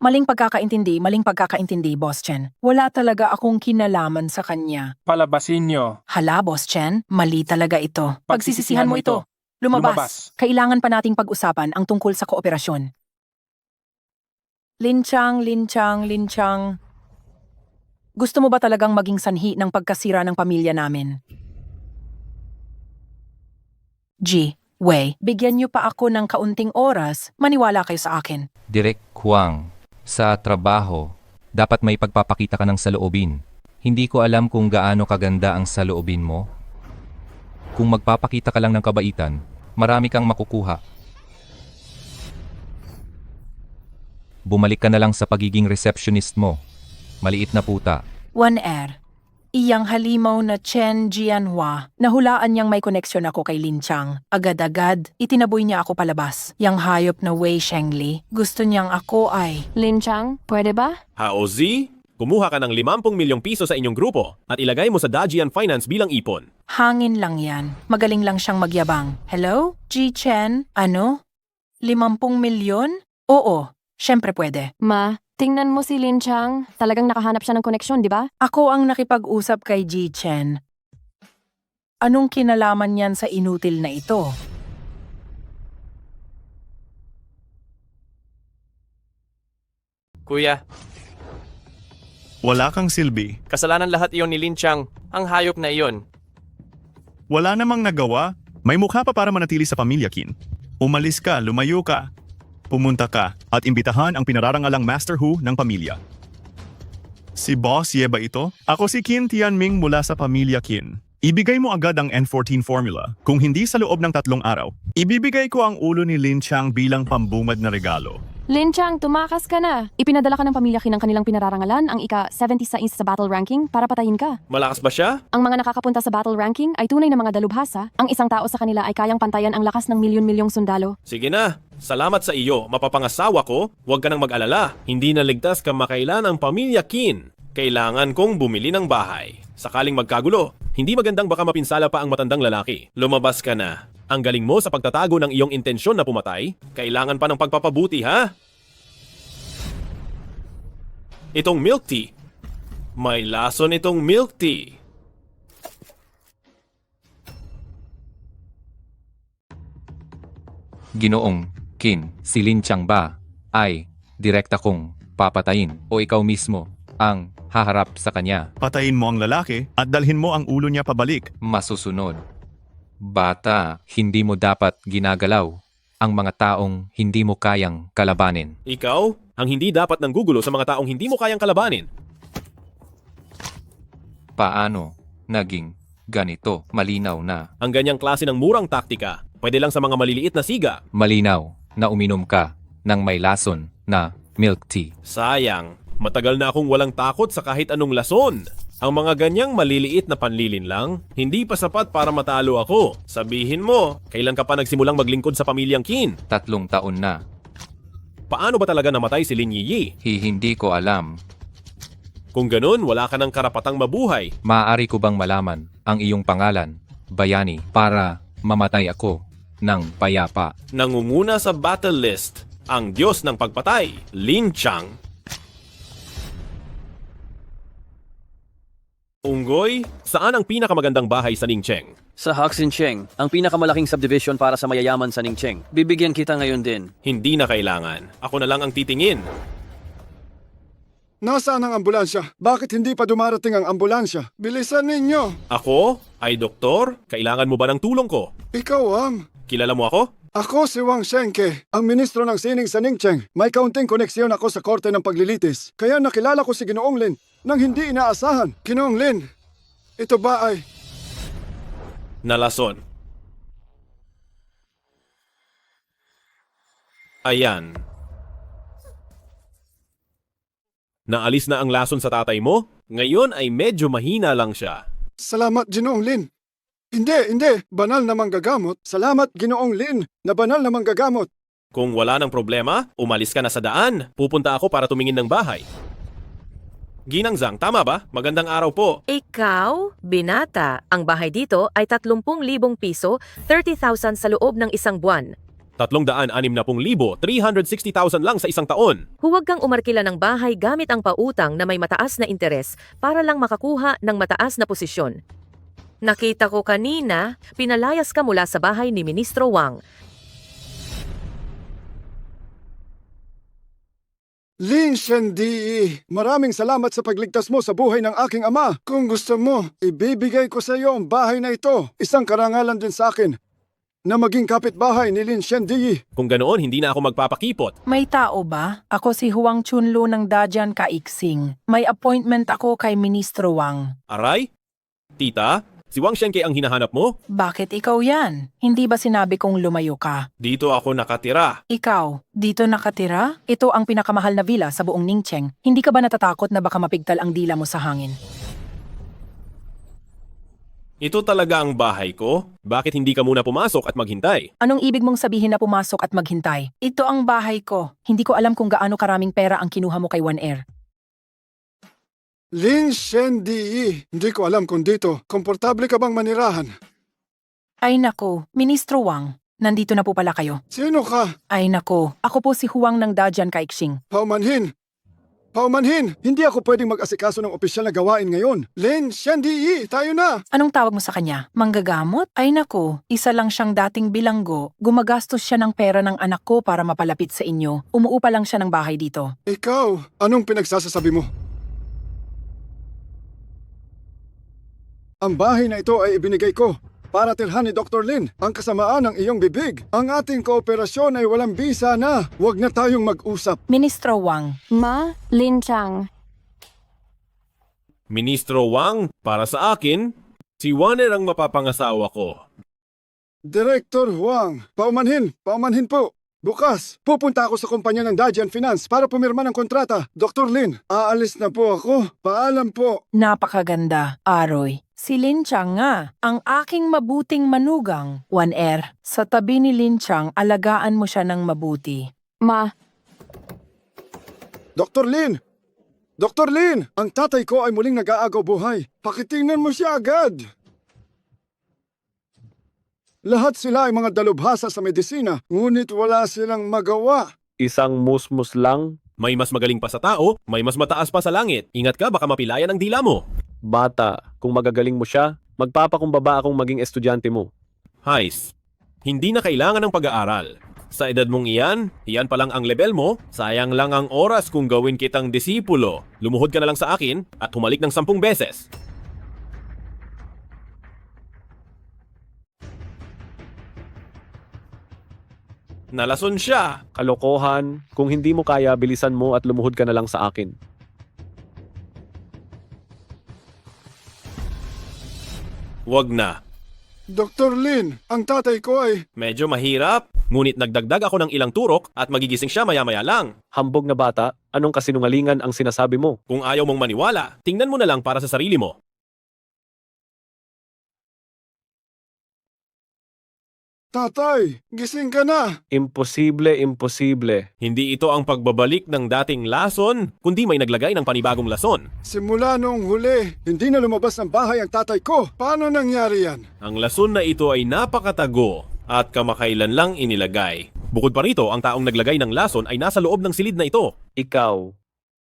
Maling pagkakaintindi, Boss Chen. Wala talaga akong kinalaman sa kanya. Palabasin niyo. Hala, Boss Chen, mali talaga ito. Pagsisisihan mo ito. Lumabas. Kailangan pa nating pag-usapan ang tungkol sa kooperasyon. Lin Chang. Gusto mo ba talagang maging sanhi ng pagkasira ng pamilya namin? Wei, bigyan niyo pa ako ng kaunting oras. Maniwala kayo sa akin. Direk Huang, sa trabaho, dapat may pagpapakita ka ng saloobin. Hindi ko alam kung gaano kaganda ang saloobin mo. Kung magpapakita ka lang ng kabaitan, marami kang makukuha. Bumalik ka na lang sa pagiging receptionist mo. Maliit na puta. One Air. Iyang halimaw na Chen Jianhua. Nahulaan niyang may koneksyon ako kay Lin Chang. Agad-agad, itinaboy niya ako palabas. Yang hayop na Wei Shengli, gusto niyang ako ay... Lin Chang, pwede ba? Haozi, kumuha ka ng 50 milyong piso sa inyong grupo at ilagay mo sa Dajian Finance bilang ipon. Hangin lang yan. Magaling lang siyang magyabang. Hello? Ji Chen? Ano? 50 milyon? Oo, syempre pwede. Ma, tingnan mo si Lin Chang. Talagang nakahanap siya ng koneksyon, di ba? Ako ang nakipag-usap kay Ji Chen. Anong kinalaman niyan sa inutil na ito? Kuya, Wala kang silbi. kasalanan lahat iyon ni Lin Chang, ang hayop na iyon. Wala namang nagawa. May mukha pa para manatili sa pamilya, Kin. Umalis ka, lumayo ka. Pumunta ka at imbitahan ang pinararangalang Master Hu ng pamilya. Si Boss Ye ba ito? Ako si Qin Tianming mula sa pamilya Qin. Ibigay mo agad ang N14 formula. Kung hindi sa loob ng 3 araw, ibibigay ko ang ulo ni Lin Chang bilang pambungad na regalo. Lin Chang, tumakas ka na. Ipinadala ka ng pamilya Qin ng kanilang pinararangalan, ang ika-76 sa battle ranking para patayin ka. Malakas ba siya? Ang mga nakakapunta sa battle ranking ay tunay na mga dalubhasa. Ang isang tao sa kanila ay kayang pantayan ang lakas ng milyon-milyong sundalo. Sige na. Salamat sa iyo, mapapangasawa ko. Huwag ka nang mag-alala. Hindi na ligtas kamakailan ang pamilya Qin. Kailangan kong bumili ng bahay. Sakaling magkagulo, hindi magandang baka mapinsala pa ang matandang lalaki. Lumabas ka na. Ang galing mo sa pagtatago ng iyong intensyon na pumatay. Kailangan pa ng pagpapabuti, ha? Itong milk tea. May lason itong milk tea. Ginoong Qin, si Lin Chang ba ay direkta kong papatayin o ikaw mismo ang haharap sa kanya? Patayin mo ang lalaki at dalhin mo ang ulo niya pabalik. Masusunod. Bata, hindi mo dapat ginagalaw ang mga taong hindi mo kayang kalabanin. Ikaw, ang hindi dapat nanggugulo sa mga taong hindi mo kayang kalabanin. Paano naging ganito? Malinaw na. Ang ganyang klase ng murang taktika, pwede lang sa mga maliliit na siga. Malinaw na uminom ka ng may lason na milk tea. Sayang, matagal na akong walang takot sa kahit anong lason. Ang mga ganyang maliliit na panlilin lang, hindi pa sapat para matalo ako. Sabihin mo, kailan ka pa nagsimulang maglingkod sa pamilyang Qin? 3 taon na. Paano ba talaga namatay si Lin Yiyi? Hindi ko alam. Kung ganun, wala ka ng karapatang mabuhay. Maaari ko bang malaman ang iyong pangalan, bayani, para mamatay ako ng payapa? Nangunguna sa battle list, ang Diyos ng pagpatay, Lin Chang. Unggoy, saan ang pinakamagandang bahay sa Ningcheng? Sa Haxincheng, ang pinakamalaking subdivision para sa mayayaman sa Ningcheng. Bibigyan kita ngayon din. Hindi na kailangan. Ako na lang ang titingin. Nasaan ang ambulansya? Bakit hindi pa dumarating ang ambulansya? Bilisan ninyo! Ako? Ay doktor? Kailangan mo ba ng tulong ko? Ikaw ang... Kilala mo ako? Ako si Wang Shenke, ang ministro ng sining sa Ningcheng. May kaunting koneksyon ako sa korte ng paglilitis. Kaya nakilala ko si Ginoong Lin nang hindi inaasahan. Ginoong Lin, ito ba ay... Nalason. Ayan. Naalis na ang lason sa tatay mo? Ngayon ay medyo mahina lang siya. Salamat, Ginoong Lin. Hindi. Banal na manggagamot. Salamat, Ginoong Lin, na banal na manggagamot. Kung wala ng problema, umalis ka na sa daan. Pupunta ako para tumingin ng bahay. Ginangzang, tama ba? Magandang araw po. Ikaw, binata, ang bahay dito ay 30,000 piso, 30,000 sa loob ng isang buwan. 360,000, 360,000 lang sa isang taon. Huwag kang umarkila ng bahay gamit ang pautang na may mataas na interes para lang makakuha ng mataas na posisyon. Nakita ko kanina, pinalayas ka mula sa bahay ni Ministro Wang. Lin Shendi, maraming salamat sa pagligtas mo sa buhay ng aking ama. Kung gusto mo, ibibigay ko sa iyo ang bahay na ito. Isang karangalan din sa akin na maging kapitbahay ni Lin Shendi. Kung ganoon, hindi na ako magpapakipot. May tao ba? Ako si Huang Chunlu ng Dajian Kaiksing. May appointment ako kay Ministro Wang. Aray? Tita? Si Wang Shenke ang hinahanap mo? Bakit ikaw yan? Hindi ba sinabi kong lumayo ka? Dito ako nakatira. Ikaw, dito nakatira? Ito ang pinakamahal na villa sa buong Ningcheng. Hindi ka ba natatakot na baka mapigtal ang dila mo sa hangin? Ito talaga ang bahay ko? Bakit hindi ka muna pumasok at maghintay? Anong ibig mong sabihin na pumasok at maghintay? Ito ang bahay ko. Hindi ko alam kung gaano karaming pera ang kinuha mo kay One Air. Lin Shendi, hindi ko alam kung dito. Komportable ka bang manirahan? Ay nako, Ministro Wang. Nandito na po pala kayo. Sino ka? Ay nako, ako po si Huang ng Dajian Kaiksing. Paumanhin! Hindi ako pwedeng mag-asikaso ng opisyal na gawain ngayon. Lin Shendi, tayo na! Anong tawag mo sa kanya? Manggagamot? Ay nako, isa lang siyang dating bilanggo. Gumagastos siya ng pera ng anak ko para mapalapit sa inyo. Umuupa lang siya ng bahay dito. Ikaw, anong pinagsasasabi mo? Ang bahay na ito ay ibinigay ko para tirhan ni Dr. Lin ang kasamaan ng iyong bibig. Ang ating kooperasyon ay walang bisa na. Huwag na tayong mag-usap. Ministro Wang. Ma, Lin Chang. Ministro Wang, para sa akin, si Warner ang mapapangasawa ko. Director Huang, paumanhin po. Bukas, pupunta ako sa kumpanya ng Dajian Finance para pumirma ng kontrata. Dr. Lin, aalis na po ako. Paalam po. Napakaganda, Aroy. Si Lin Chang nga, ang aking mabuting manugang. One Air, sa tabi ni Lin Chang, alagaan mo siya ng mabuti. Ma. Dr. Lin! Dr. Lin, ang tatay ko ay muling nag-aagaw buhay. Pakitingnan mo siya agad. Lahat sila ay mga dalubhasa sa medisina, ngunit wala silang magawa. Isang musmus lang? May mas magaling pa sa tao, may mas mataas pa sa langit. Ingat ka, baka mapilayan ang dila mo. Bata, kung magagaling mo siya, magpapakumbaba akong maging estudyante mo. Heis, hindi na kailangan ng pag-aaral. Sa edad mong iyan pa lang ang level mo, sayang lang ang oras kung gawin kitang disipulo. Lumuhod ka na lang sa akin at humalik ng 10 beses. Nalason siya. Kalokohan, kung hindi mo kaya, bilisan mo at lumuhod ka na lang sa akin. Wag na. Dr. Lin, ang tatay ko ay... Medyo mahirap, ngunit nagdagdag ako ng ilang turok at magigising siya maya-maya lang. Hambog na bata, anong kasinungalingan ang sinasabi mo? Kung ayaw mong maniwala, tingnan mo na lang para sa sarili mo. Tatay, gising ka na. Imposible, imposible. Hindi ito ang pagbabalik ng dating lason, kundi may naglagay ng panibagong lason. Simula noong huli, hindi na lumabas ng bahay ang tatay ko. Paano nangyari yan? Ang lason na ito ay napakatago at kamakailan lang inilagay. Bukod pa rito, ang taong naglagay ng lason ay nasa loob ng silid na ito. Ikaw,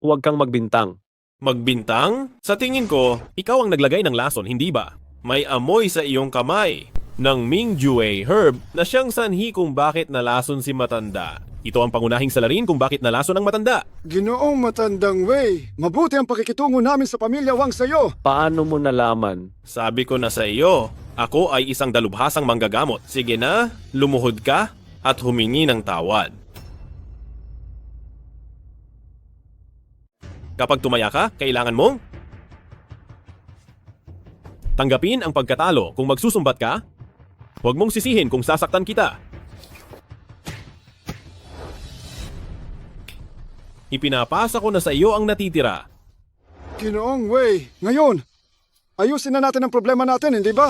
huwag kang magbintang. Magbintang? Sa tingin ko, ikaw ang naglagay ng lason, hindi ba? May amoy sa iyong kamay ng Mingjue herb na siyang sanhi kung bakit nalason si matanda. Ito ang pangunahing salarin kung bakit nalason ang matanda. Ginoong Matandang Wei, mabuti ang pakikitungo namin sa pamilya Wang sa'yo. Paano mo nalaman? Sabi ko na sa iyo, ako ay isang dalubhasang manggagamot. Sige na, lumuhod ka at humingi ng tawad. Kapag tumaya ka, kailangan mong tanggapin ang pagkatalo. Kung magsusumbat ka, huwag mong sisihin kung sasaktan kita. Ipinapasa ko na sa iyo ang natitira. Ginoong Wei, ngayon, ayusin na natin ang problema natin, hindi ba?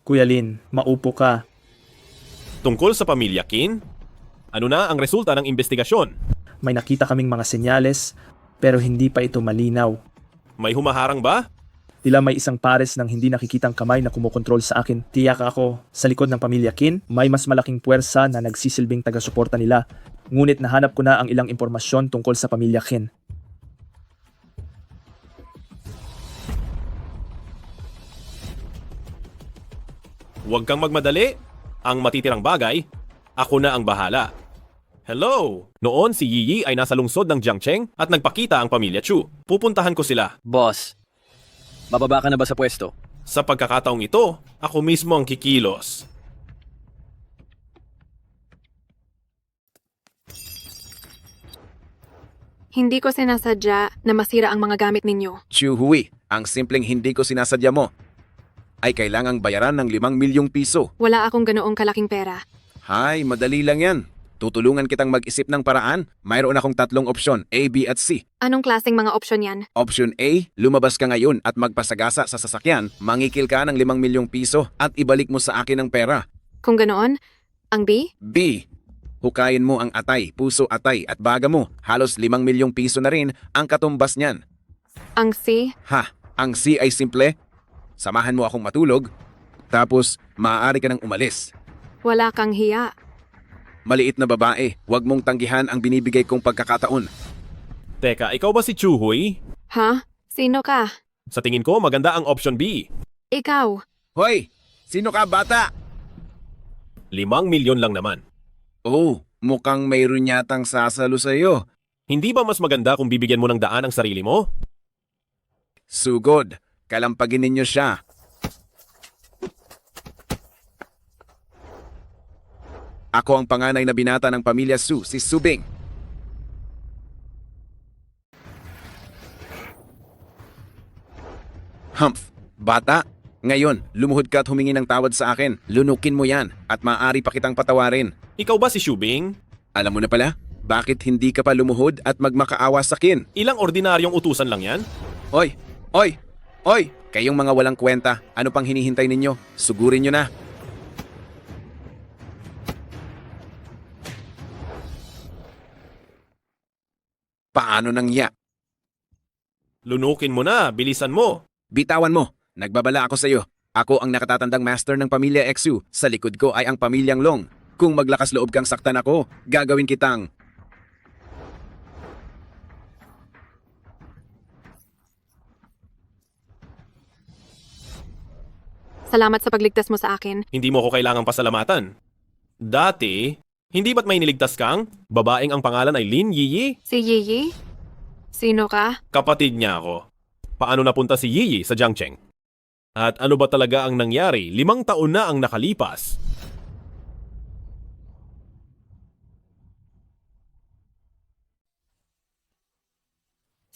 Kuya Lin, maupo ka. Tungkol sa pamilya Qin, ano na ang resulta ng investigasyon? May nakita kaming mga senyales, pero hindi pa ito malinaw. May humaharang ba? Tila may isang pares ng hindi nakikitang kamay na kumokontrol sa akin. Tiyak ako, sa likod ng pamilya Qin, may mas malaking puwersa na nagsisilbing taga-suporta nila. Ngunit nahanap ko na ang ilang impormasyon tungkol sa pamilya Qin. Huwag kang magmadali. Ang matitirang bagay, ako na ang bahala. Hello! Noon si Yiyi ay nasa lungsod ng Jiangcheng at nagpakita ang pamilya Chu. Pupuntahan ko sila. Boss, bababa ka na ba sa pwesto? Sa pagkakataong ito, ako mismo ang kikilos. Hindi ko sinasadya na masira ang mga gamit ninyo. Chu Hui, ang simpleng hindi ko sinasadya mo ay kailangang bayaran ng 5 milyong piso. Wala akong ganoong kalaking pera. Hay, madali lang yan. Tutulungan kitang mag-isip ng paraan. Mayroon akong 3 opsyon, A, B at C. Anong klaseng mga opsyon yan? Option A, lumabas ka ngayon at magpasagasa sa sasakyan, mangikil ka ng 5 milyong piso at ibalik mo sa akin ang pera. Kung ganoon, ang B? B, hukayin mo ang atay, puso atay at baga mo. Halos 5 milyong piso na rin ang katumbas niyan. Ang C? Ha, ang C ay simple. Samahan mo akong matulog, tapos maaari ka nang umalis. Wala kang hiya. Maliit na babae, huwag mong tanggihan ang binibigay kong pagkakataon. Teka, ikaw ba si Chu Hui? Ha? Sino ka? Sa tingin ko, maganda ang option B. Ikaw. Hoy! Sino ka, bata? 5 milyon lang naman. Oh, mukhang mayroon yatang sasalo sa iyo. Hindi ba mas maganda kung bibigyan mo ng daan ang sarili mo? Sugod, kalampagin ninyo siya. Ako ang panganay na binata ng pamilya Su, si Subing. Humph, bata, ngayon, lumuhod ka at humingi ng tawad sa akin. Lunukin mo yan at maaari pa kitang patawarin. Ikaw ba si Shubing? Alam mo na pala, bakit hindi ka pa lumuhod at magmakaawa sa akin? Ilang ordinaryong utusan lang yan? Oy! Oy! Oy! Kayong mga walang kwenta, ano pang hinihintay ninyo? Sugurin nyo na. Paano nangya? Lunukin mo na, bilisan mo. Bitawan mo. Nagbabala ako sa iyo. Ako ang nakatatandang master ng pamilya Exu. Sa likod ko ay ang pamilyang Long. Kung maglakas loob kang saktan ako, gagawin kitang... Salamat sa pagligtas mo sa akin. Hindi mo ko kailangang pasalamatan. Dati, hindi ba't may niligtas kang? Babaeng ang pangalan ay Lin Yiyi? Si Yiyi? Sino ka? Kapatid niya ako. Paano napunta si Yiyi sa Jiangcheng? At ano ba talaga ang nangyari? 5 taon na ang nakalipas.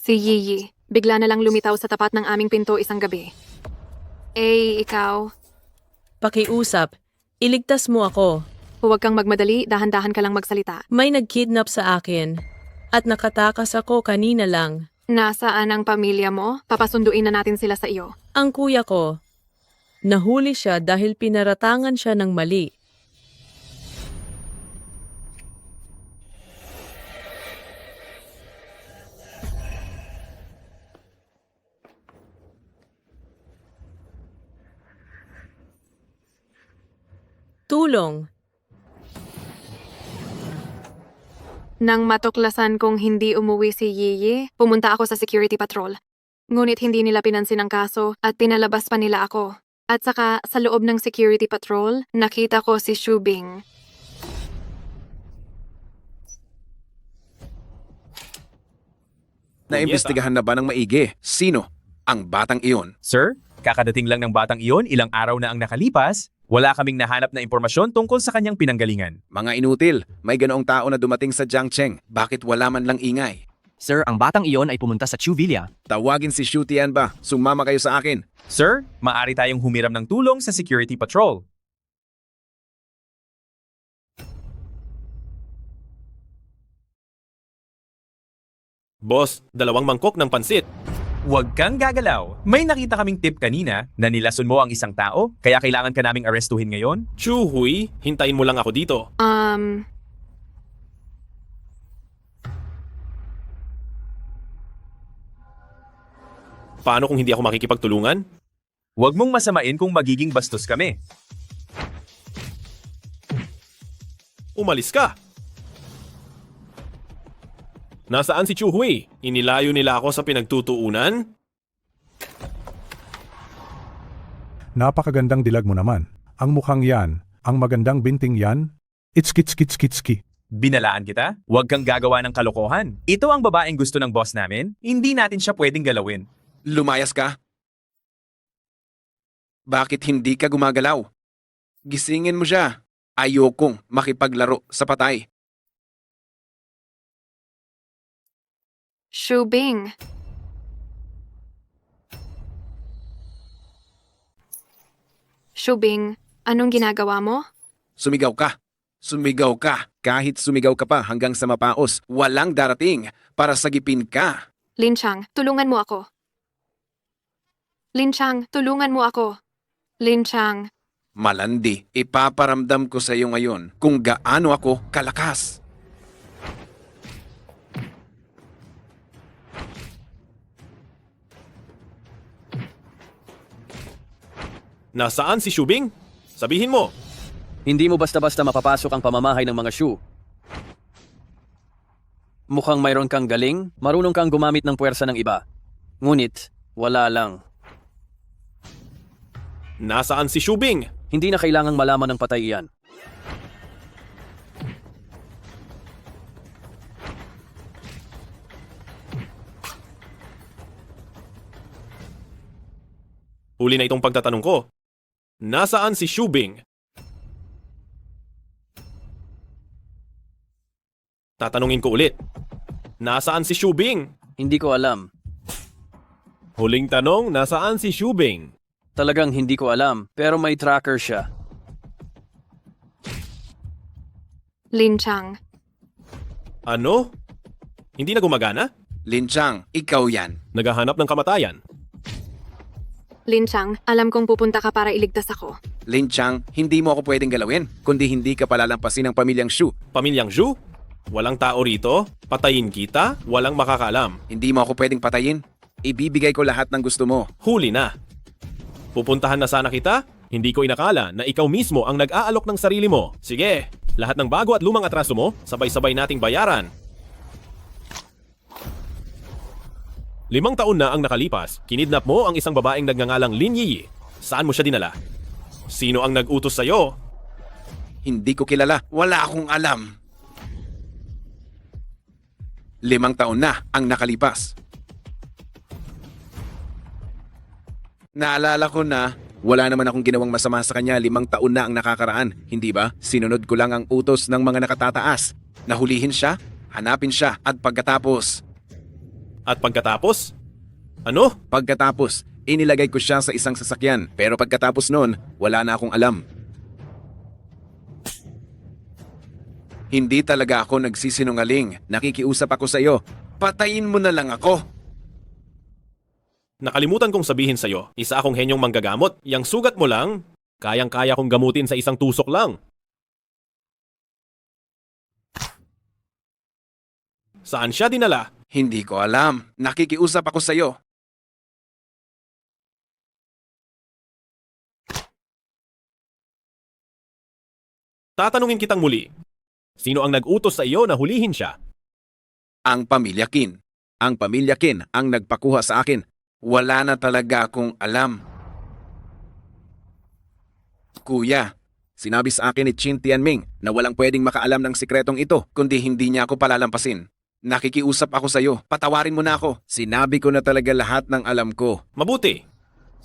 Si Yiyi. Bigla na lang lumitaw sa tapat ng aming pinto isang gabi. Ikaw? Pakiusap. Iligtas mo ako. Huwag kang magmadali, dahan-dahan ka lang magsalita. May nag-kidnap sa akin. At nakatakas ako kanina lang. Nasaan ang pamilya mo? Papasunduin na natin sila sa iyo. Ang kuya ko. Nahuli siya dahil pinaratangan siya ng mali. Tulong. Nang matuklasan kong hindi umuwi si Yiyi, pumunta ako sa security patrol. Ngunit hindi nila pinansin ang kaso at pinalabas pa nila ako. At saka sa loob ng security patrol, nakita ko si Shubing. Naimbestigahan na ba ng maigi? Sino ang batang iyon? Sir, kakadating lang ng batang iyon, ilang araw na ang nakalipas. Wala kaming nahanap na impormasyon tungkol sa kanyang pinanggalingan. Mga inutil, may ganoong tao na dumating sa Jiangcheng. Bakit wala man lang ingay? Sir, ang batang iyon ay pumunta sa Chu Villa. Tawagin si Shu Tianba. Sumama kayo sa akin. Sir, maaari tayong humiram ng tulong sa security patrol. Boss, 2 mangkok ng pansit. Huwag kang gagalaw. May nakita kaming tip kanina na nilason mo ang isang tao, kaya kailangan ka naming arestuhin ngayon. Chu Hui, hintayin mo lang ako dito. Paano kung hindi ako makikipagtulungan? Huwag mong masamain kung magiging bastos kami. Umalis ka! Nasaan si Chu Hui? Inilayo nila ako sa pinagtutuunan? Napakagandang dilag mo naman. Ang mukhang yan, ang magandang binting yan, itskitskitskitski. Binalaan kita? Huwag kang gagawa ng kalokohan. Ito ang babaeng gusto ng boss namin. Hindi natin siya pwedeng galawin. Lumayas ka? Bakit hindi ka gumagalaw? Gisingin mo siya. Ayokong makipaglaro sa patay. Shubing. Shubing, anong ginagawa mo? Sumigaw ka. Sumigaw ka. Kahit sumigaw ka pa hanggang sa mapaos, walang darating para sagipin ka. Linchang, tulungan mo ako. Linchang, tulungan mo ako. Linchang. Malandi, ipaparamdam ko sa iyo ngayon kung gaano ako kalakas. Nasaan si Shubing? Sabihin mo. Hindi mo basta-basta mapapasok ang pamamahay ng mga Shu. Mukhang mayroon kang galing, marunong kang gumamit ng puwersa ng iba. Ngunit, wala lang. Nasaan si Shubing? Hindi na kailangang malaman ng patay iyan. Huli na itong pagtatanong ko. Nasaan si Shubing? Tatanungin ko ulit. Nasaan si Shubing? Hindi ko alam. Huling tanong, nasaan si Shubing? Talagang hindi ko alam, pero may tracker siya. Linchang. Ano? Hindi na gumagana? Linchang, ikaw yan. Naghahanap ng kamatayan. Linchang, alam kong pupunta ka para iligtas ako. Linchang, hindi mo ako pwedeng galawin, kundi hindi ka palalampasin ng pamilyang Shu. Pamilyang Zhu? Walang tao rito? Patayin kita? Walang makakaalam. Hindi mo ako pwedeng patayin. Ibibigay ko lahat ng gusto mo. Huli na. Pupuntahan na sana kita? Hindi ko inakala na ikaw mismo ang nag-aalok ng sarili mo. Sige, lahat ng bago at lumang atraso mo, sabay-sabay nating bayaran. 5 taon na ang nakalipas, kinidnap mo ang isang babaeng nagngangalang Lin Yi. Saan mo siya dinala? Sino ang nag-utos sa'yo? Hindi ko kilala. Wala akong alam. 5 taon na ang nakalipas. Naalala ko na wala naman akong ginawang masama sa kanya. 5 taon na ang nakakaraan. Hindi ba? Sinunod ko lang ang utos ng mga nakatataas. Nahulihin siya, hanapin siya, at pagkatapos... At pagkatapos? Ano? Pagkatapos, inilagay ko siya sa isang sasakyan. Pero pagkatapos noon, wala na akong alam. Hindi talaga ako nagsisinungaling. Nakikiusap ako sa iyo. Patayin mo na lang ako. Nakalimutan kong sabihin sa'yo, isa akong henyong manggagamot. Yang sugat mo lang, kayang-kaya kong gamutin sa isang tusok lang. Saan siya dinala? Hindi ko alam. Nakikiusap ako sa iyo. Tatanungin kitang muli. Sino ang nag-utos sa iyo na hulihin siya? Ang pamilya Qin. Ang pamilya Qin ang nagpakuha sa akin. Wala na talaga akong alam. Kuya, sinabi sa akin ni Qin Tianming na walang pwedeng makaalam ng sikretong ito kundi hindi niya ako palalampasin. Nakikiusap ako sa iyo. Patawarin mo na ako. Sinabi ko na talaga lahat ng alam ko. Mabuti.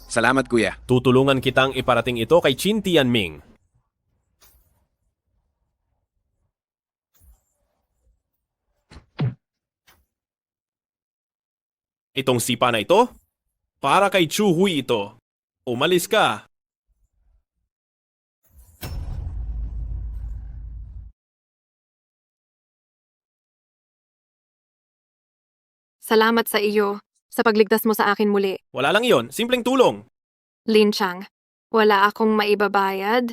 Salamat, kuya. Tutulungan kitang iparating ito kay Qin Tianming. Itong sipa na ito? Para kay Chu Hui ito. Umalis ka. Salamat sa iyo sa pagligtas mo sa akin muli. Wala lang iyon, simpleng tulong. Lin Chang, wala akong maibabayad,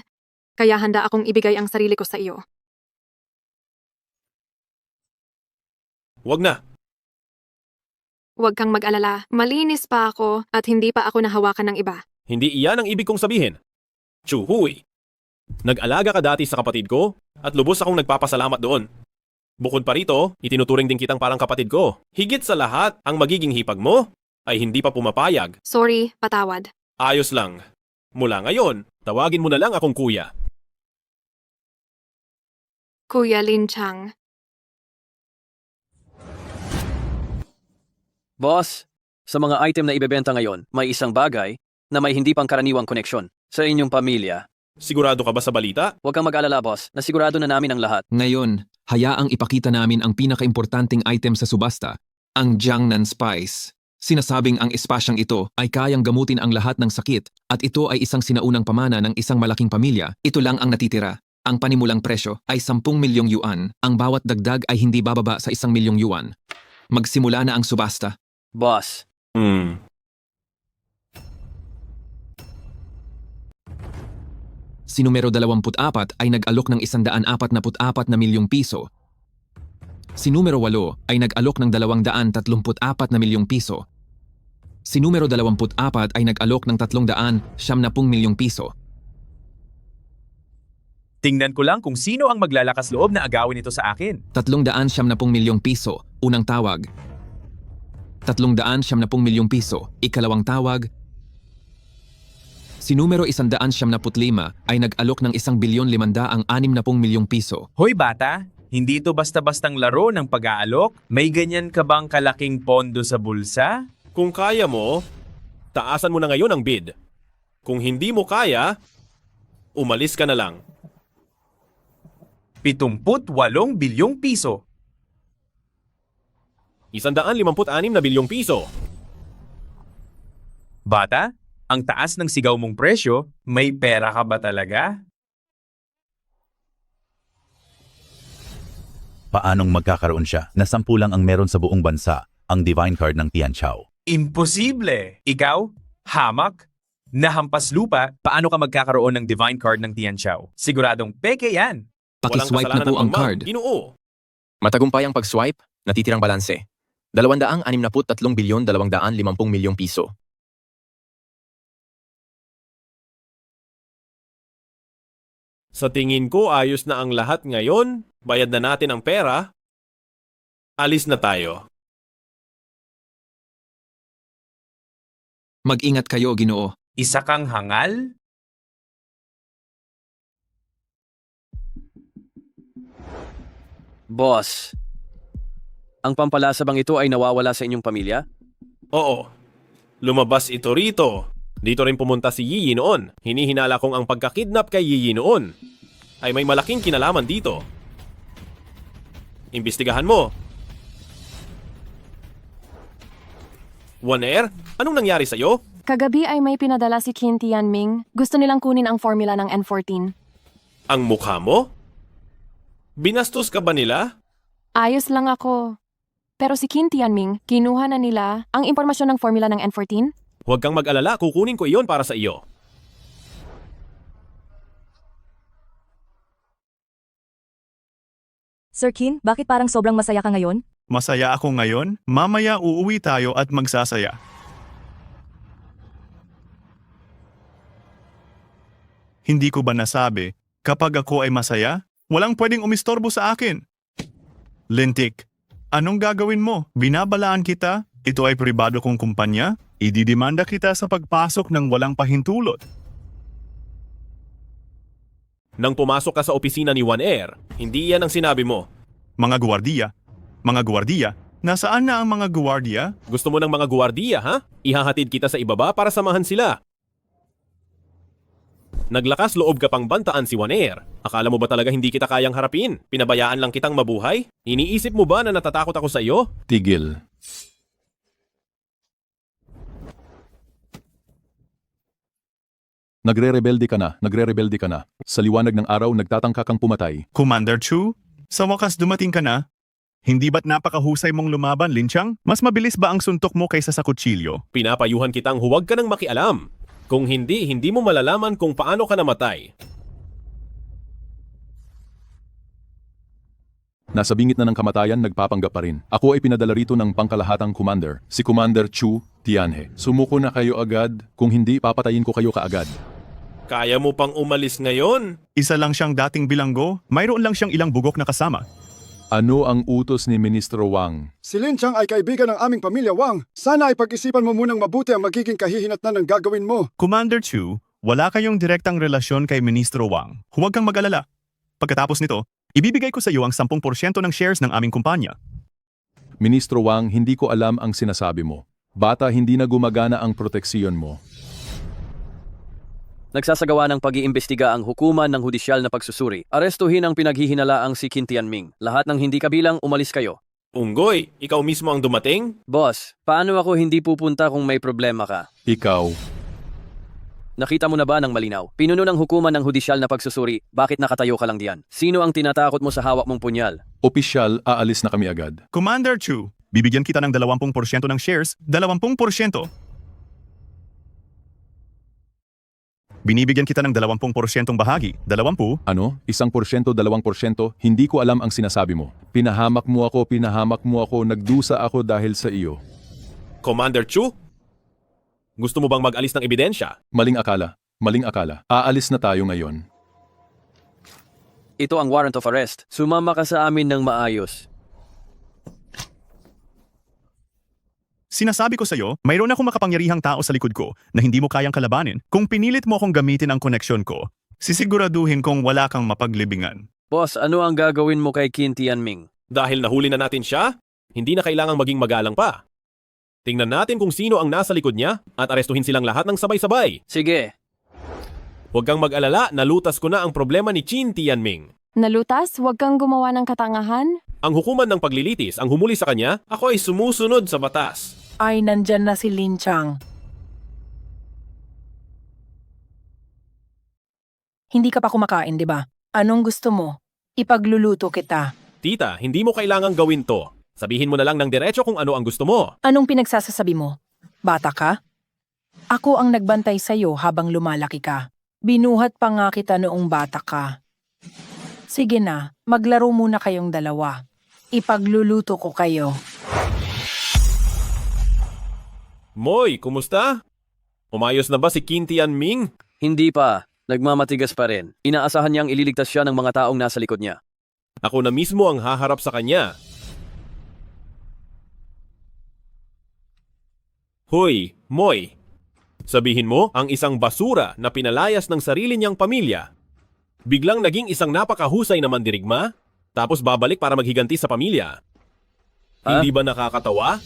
kaya handa akong ibigay ang sarili ko sa iyo. Wag na. Huwag kang mag-alala, malinis pa ako at hindi pa ako nahawakan ng iba. Hindi iyan ang ibig kong sabihin. Chu Hui, nag-alaga ka dati sa kapatid ko at lubos akong nagpapasalamat doon. Bukod pa rito, itinuturing din kitang parang kapatid ko. Higit sa lahat, ang magiging hipag mo ay hindi pa pumapayag. Sorry, patawad. Ayos lang. Mula ngayon, tawagin mo na lang akong kuya. Kuya Lin Chang. Boss, sa mga item na ibebenta ngayon, may isang bagay na may hindi pangkaraniwang koneksyon sa inyong pamilya. Sigurado ka ba sa balita? Huwag kang mag-alala, boss. Nasigurado na namin ang lahat. Ngayon, hayaang ipakita namin ang pinakaimportanteng item sa subasta, ang Jiangnan Spice. Sinasabing ang espasyang ito ay kayang gamutin ang lahat ng sakit at ito ay isang sinaunang pamana ng isang malaking pamilya. Ito lang ang natitira. Ang panimulang presyo ay 10 milyong yuan. Ang bawat dagdag ay hindi bababa sa 1 milyong yuan. Magsimula na ang subasta. Boss. Si numero 24 ay nag-alok ng 144 na milyong piso. Si numero 8 ay nag-alok ng 234 na milyong piso. Si numero 24 ay nag-alok ng 370 milyong piso. Tingnan ko lang kung sino ang maglalakas loob na agawin ito sa akin. 370 milyong piso, unang tawag. 370 milyong piso, ikalawang tawag. Si numero 175 ay nag-alok ng 1,560 milyong piso. Hoy bata, hindi ito basta-bastang laro ng pag-aalok. May ganyan ka bang kalaking pondo sa bulsa? Kung kaya mo, taasan mo na ngayon ang bid. Kung hindi mo kaya, umalis ka na lang. 78 bilyong piso. 156 na bilyong piso. Bata, ang taas ng sigaw mong presyo, may pera ka ba talaga? Paanong magkakaroon siya na 10 lang ang meron sa buong bansa, ang Divine Card ng Tian Chao? Imposible! Ikaw? Hamak? Nahampas lupa? Paano ka magkakaroon ng Divine Card ng Tian Chao? Siguradong peke yan! Pakiswipe na po ang card. Ginoo. Matagumpay ang pag-swipe, natitirang balanse. 263,250 milyong piso. Sa tingin ko ayos na ang lahat ngayon. Bayad na natin ang pera. Alis na tayo. Mag-ingat kayo, Ginoo. Isa kang hangal? Boss, ang pampalasa bang ito ay nawawala sa inyong pamilya? Oo. Lumabas ito rito. Dito rin pumunta si Yiyi noon. Hinihinala kong ang pagkakidnap kay Yiyi noon ay may malaking kinalaman dito. Imbestigahan mo. One-Air, anong nangyari sa'yo? Kagabi ay may pinadala si Qin Tianming. Gusto nilang kunin ang formula ng N14. Ang mukha mo? Binastos ka ba nila? Ayos lang ako. Pero si Qin Tianming, kinuha na nila ang impormasyon ng formula ng N14. Huwag kang mag-alala, kukunin ko iyon para sa iyo. Sir Qin, bakit parang sobrang masaya ka ngayon? Masaya ako ngayon, mamaya uuwi tayo at magsasaya. Hindi ko ba nasabi, kapag ako ay masaya, walang pwedeng umistorbo sa akin? Lintik, anong gagawin mo? Binabalaan kita? Ito ay pribado kong kumpanya? Ididimanda kita sa pagpasok ng walang pahintulot. Nang pumasok ka sa opisina ni One-Air, hindi yan ang sinabi mo. Mga guwardiya, nasaan na ang mga guwardiya? Gusto mo ng mga guwardiya, ha? Ihahatid kita sa ibaba para samahan sila. Naglakas loob ka pang bantaan si One-Air. Akala mo ba talaga hindi kita kayang harapin? Pinabayaan lang kitang mabuhay? Iniisip mo ba na natatakot ako sa iyo? Tigil. Nagre-rebelde ka na. Sa liwanag ng araw, nagtatangka kang pumatay. Commander Chu, sa wakas dumating ka na? Hindi ba't napakahusay mong lumaban, Linchang? Mas mabilis ba ang suntok mo kaysa sa kutsilyo? Pinapayuhan kitang huwag ka nang makialam. Kung hindi mo malalaman kung paano ka namatay. Nasa bingit na ng kamatayan, nagpapanggap pa rin. Ako ay pinadala rito ng pangkalahatang commander, si Commander Chu Tianhe. Sumuko na kayo agad, kung hindi papatayin ko kayo kaagad. Kaya mo pang umalis ngayon? Isa lang siyang dating bilanggo, mayroon lang siyang ilang bugok na kasama. Ano ang utos ni Ministro Wang? Si Lin Chang ay kaibigan ng aming pamilya Wang. Sana ay pag-isipan mo munang mabuti ang magiging kahihinatnan ng gagawin mo. Commander Chu, wala kayong direktang relasyon kay Ministro Wang. Huwag kang mag-alala. Pagkatapos nito, ibibigay ko sa iyo ang 10% ng shares ng aming kumpanya. Ministro Wang, hindi ko alam ang sinasabi mo. Bata, hindi na gumagana ang proteksiyon mo. Nagsasagawa ng pag-iimbestiga ang hukuman ng hudisyal na pagsusuri. Arestuhin ang pinaghihinalaang si Qin Tianming. Lahat ng hindi kabilang, umalis kayo. Unggoy, ikaw mismo ang dumating? Boss, paano ako hindi pupunta kung may problema ka? Ikaw. Nakita mo na ba ng malinaw? Pinuno ng hukuman ng hudisyal na pagsusuri, bakit nakatayo ka lang diyan? Sino ang tinatakot mo sa hawak mong punyal? Opisyal, aalis na kami agad. Commander Chu, bibigyan kita ng 20% ng shares, 20%. Binibigyan kita ng 20% bahagi, 20. Ano? 1%, 2%? Hindi ko alam ang sinasabi mo. Pinahamak mo ako, nagdusa ako dahil sa iyo. Commander Chu? Gusto mo bang mag-alis ng ebidensya? Maling akala. Aalis na tayo ngayon. Ito ang warrant of arrest. Sumama ka sa amin ng maayos. Sinasabi ko sa iyo, mayroon akong makapangyarihang tao sa likod ko na hindi mo kayang kalabanin. Kung pinilit mo akong gamitin ang koneksyon ko, sisiguraduhin kong wala kang mapaglibingan. Boss, ano ang gagawin mo kay Qin Tianming? Dahil nahuli na natin siya, hindi na kailangang maging magalang pa. Tingnan natin kung sino ang nasa likod niya at arestuhin silang lahat ng sabay-sabay. Sige. Huwag kang mag-alala, nalutas ko na ang problema ni Qin Tianming. Nalutas, huwag kang gumawa ng katangahan. Ang hukuman ng paglilitis ang humuli sa kanya, ako ay sumusunod sa batas. Ay, nandyan na si Lin Chang. Hindi ka pa kumakain, di ba? Anong gusto mo? Ipagluluto kita. Tita, hindi mo kailangang gawin to. Sabihin mo na lang ng diretso kung ano ang gusto mo. Anong pinagsasasabi mo? Bata ka? Ako ang nagbantay sa'yo habang lumalaki ka. Binuhat pa nga kita noong bata ka. Sige na, maglaro muna kayong dalawa. Ipagluluto ko kayo. Moy, kumusta? Umayos na ba si Qin Tianming? Hindi pa. Nagmamatigas pa rin. Inaasahan niyang ililigtas siya ng mga taong nasa likod niya. Ako na mismo ang haharap sa kanya. Hoy, Moy. Sabihin mo, ang isang basura na pinalayas ng sarili niyang pamilya, biglang naging isang napakahusay na mandirigma, tapos babalik para maghiganti sa pamilya. Hindi ba nakakatawa?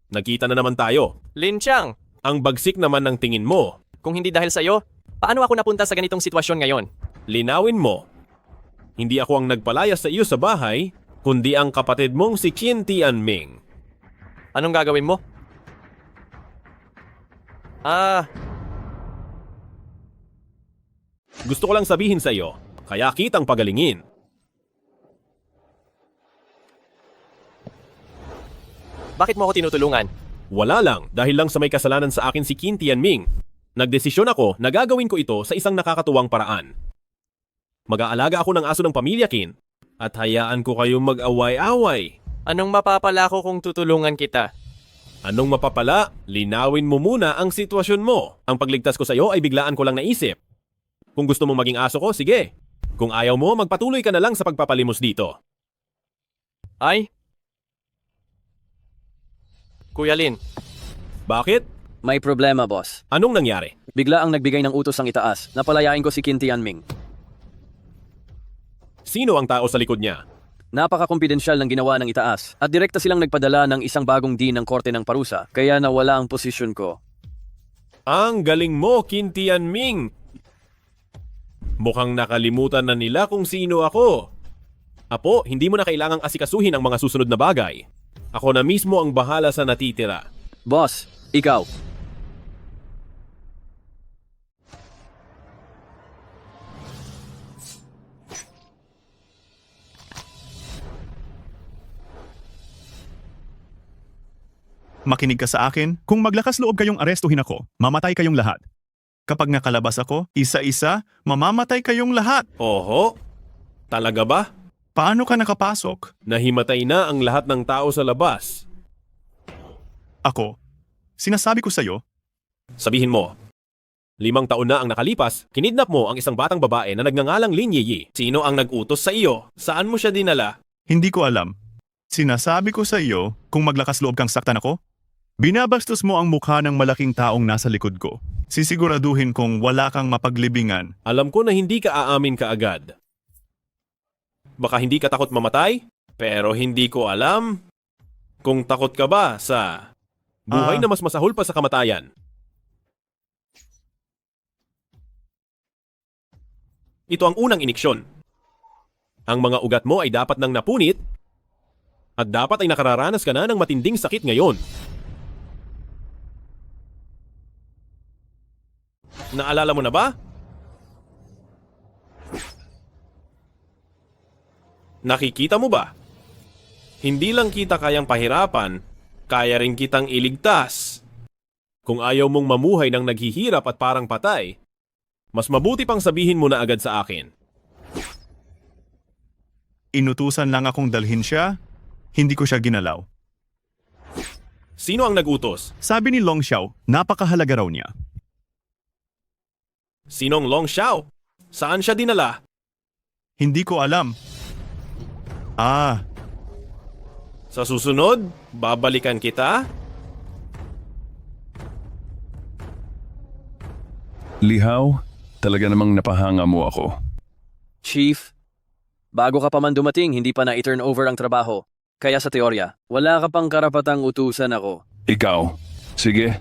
Nagkita na naman tayo. Lin Chang, Ang bagsik naman ng tingin mo. kung hindi dahil sa'yo, paano ako napunta sa ganitong sitwasyon ngayon? Linawin mo. Hindi ako ang nagpalayas sa iyo sa bahay, kundi ang kapatid mong si Qin Tianming. Anong gagawin mo? Gusto ko lang sabihin sa iyo, kaya kitang pagalingin. Bakit mo ako tinutulungan? Wala lang, dahil lang sa may kasalanan sa akin si Qin Tianming. Nagdesisyon ako na gagawin ko ito sa isang nakakatuwang paraan. Mag-aalaga ako ng aso ng pamilya Qin at hayaan ko kayong mag-away-away. Anong mapapala ko kung tutulungan kita? Anong mapapala? Linawin mo muna ang sitwasyon mo. Ang pagligtas ko sa iyo ay biglaan ko lang naisip. Kung gusto mong maging aso ko, sige. Kung ayaw mo, magpatuloy ka na lang sa pagpapalimos dito. Ay? Kuya Lin. Bakit? May problema, boss. Anong nangyari? Bigla ang nagbigay ng utos ang itaas. Napalayain ko si Qin Tianming. Sino ang tao sa likod niya? Napaka-kumpidensyal ng ginawa ng itaas at direkta silang nagpadala ng isang bagong dean ng korte ng parusa, kaya nawala ang posisyon ko. Ang galing mo, Qin Tianming! Mukhang nakalimutan na nila kung sino ako. Apo, hindi mo na kailangang asikasuhin ang mga susunod na bagay. Ako na mismo ang bahala sa natitira. Boss, ikaw. Makinig ka sa akin, kung maglakas loob kayong arestuhin ako, mamatay kayong lahat. Kapag nakalabas ako, isa-isa, mamamatay kayong lahat. Oho? Talaga ba? Paano ka nakapasok? Nahimatay na ang lahat ng tao sa labas. Ako, sinasabi ko sa'yo, Sabihin mo, 5 taon na ang nakalipas, kinidnap mo ang isang batang babae na nagngangalang Lin Yiyi. Sino ang nag-utos sa iyo? Saan mo siya dinala? hindi ko alam. Sinasabi ko sa iyo, kung maglakas loob kang saktan ako, binabastos mo ang mukha ng malaking taong nasa likod ko. Sisiguraduhin kong wala kang mapaglibingan. Alam ko na hindi ka aamin kaagad. Baka hindi ka takot mamatay, pero hindi ko alam kung takot ka ba sa buhay na mas masahol pa sa kamatayan. Ito ang unang iniksyon. Ang mga ugat mo ay dapat nang napunit at dapat ay nakararanas ka na ng matinding sakit ngayon. Naalala mo na ba? Nakikita mo ba? Hindi lang kita kayang pahirapan, kaya rin kitang iligtas. Kung ayaw mong mamuhay ng naghihirap at parang patay, mas mabuti pang sabihin mo na agad sa akin. Inutusan lang akong dalhin siya, hindi ko siya ginalaw. Sino ang nagutos? Sabi ni Long Xiao, napakahalaga raw niya. Sinong Long Xiao? Saan siya dinala? Hindi ko alam. Sa susunod, babalikan kita? Lihaw, talaga namang napahanga mo ako. Chief, bago ka pa man dumating, hindi pa na i-turn over ang trabaho. Kaya sa teorya, wala ka pang karapatang utusan ako. Ikaw, sige.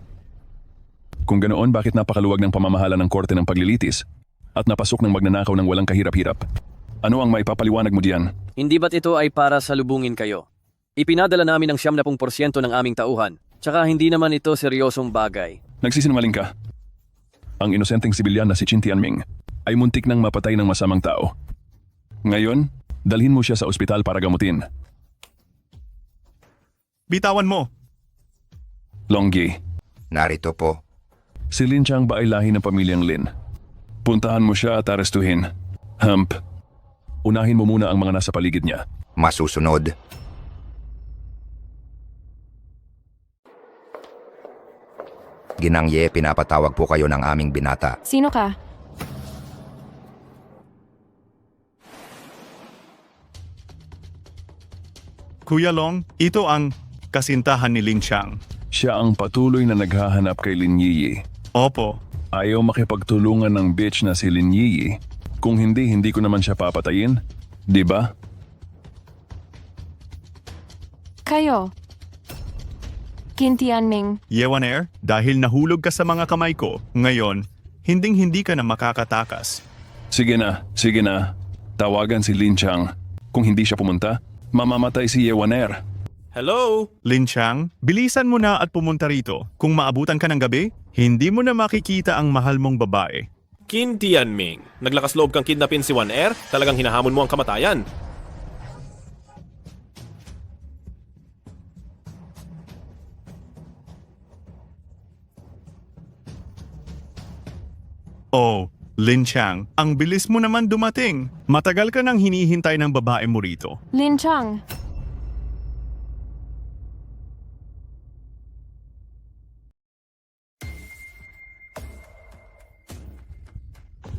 Kung ganoon, bakit napakaluwag ng pamamahala ng korte ng paglilitis at napasok ng magnanakaw ng walang kahirap-hirap? Ano ang maipapaliwanag mo diyan? Hindi ba't ito ay para salubungin kayo? Ipinadala namin ang 70% ng aming tauhan. Tsaka hindi naman ito seryosong bagay. Nagsisinungaling ka. Ang inosenteng sibilyan na si Qin Tianming ay muntik nang mapatay ng masamang tao. Ngayon, dalhin mo siya sa ospital para gamutin. Bitawan mo. Longgi. Narito po. Si Lin Chang ba ay lahi ng pamilyang Lin? Puntahan mo siya at arestuhin. Hump. Unahin mo muna ang mga nasa paligid niya. Masusunod. Ginangye, pinapatawag po kayo ng aming binata. Sino ka? Kuya Long, ito ang kasintahan ni Lin Chang. Siya ang patuloy na naghahanap kay Lin Yiyi. Opo. Ayaw makipagtulungan ng bitch na si Lin Yiyi. Kung hindi, hindi ko naman siya papatayin. Di ba? Kayo. Qin Tianming. Yewaner, dahil nahulog ka sa mga kamay ko, ngayon, hinding-hindi ka na makakatakas. Sige na. Tawagan si Lin Chang. Kung hindi siya pumunta, mamamatay si Yewaner. Hello? Lin Chang, bilisan mo na at pumunta rito. Kung maabutan ka ng gabi, hindi mo na makikita ang mahal mong babae. Qin Tianming, naglakas loob kang kidnapin si Wan Er? Talagang hinahamon mo ang kamatayan. Oh, Lin Chang, ang bilis mo naman dumating. Matagal ka nang hinihintay ng babae mo rito. Lin Chang.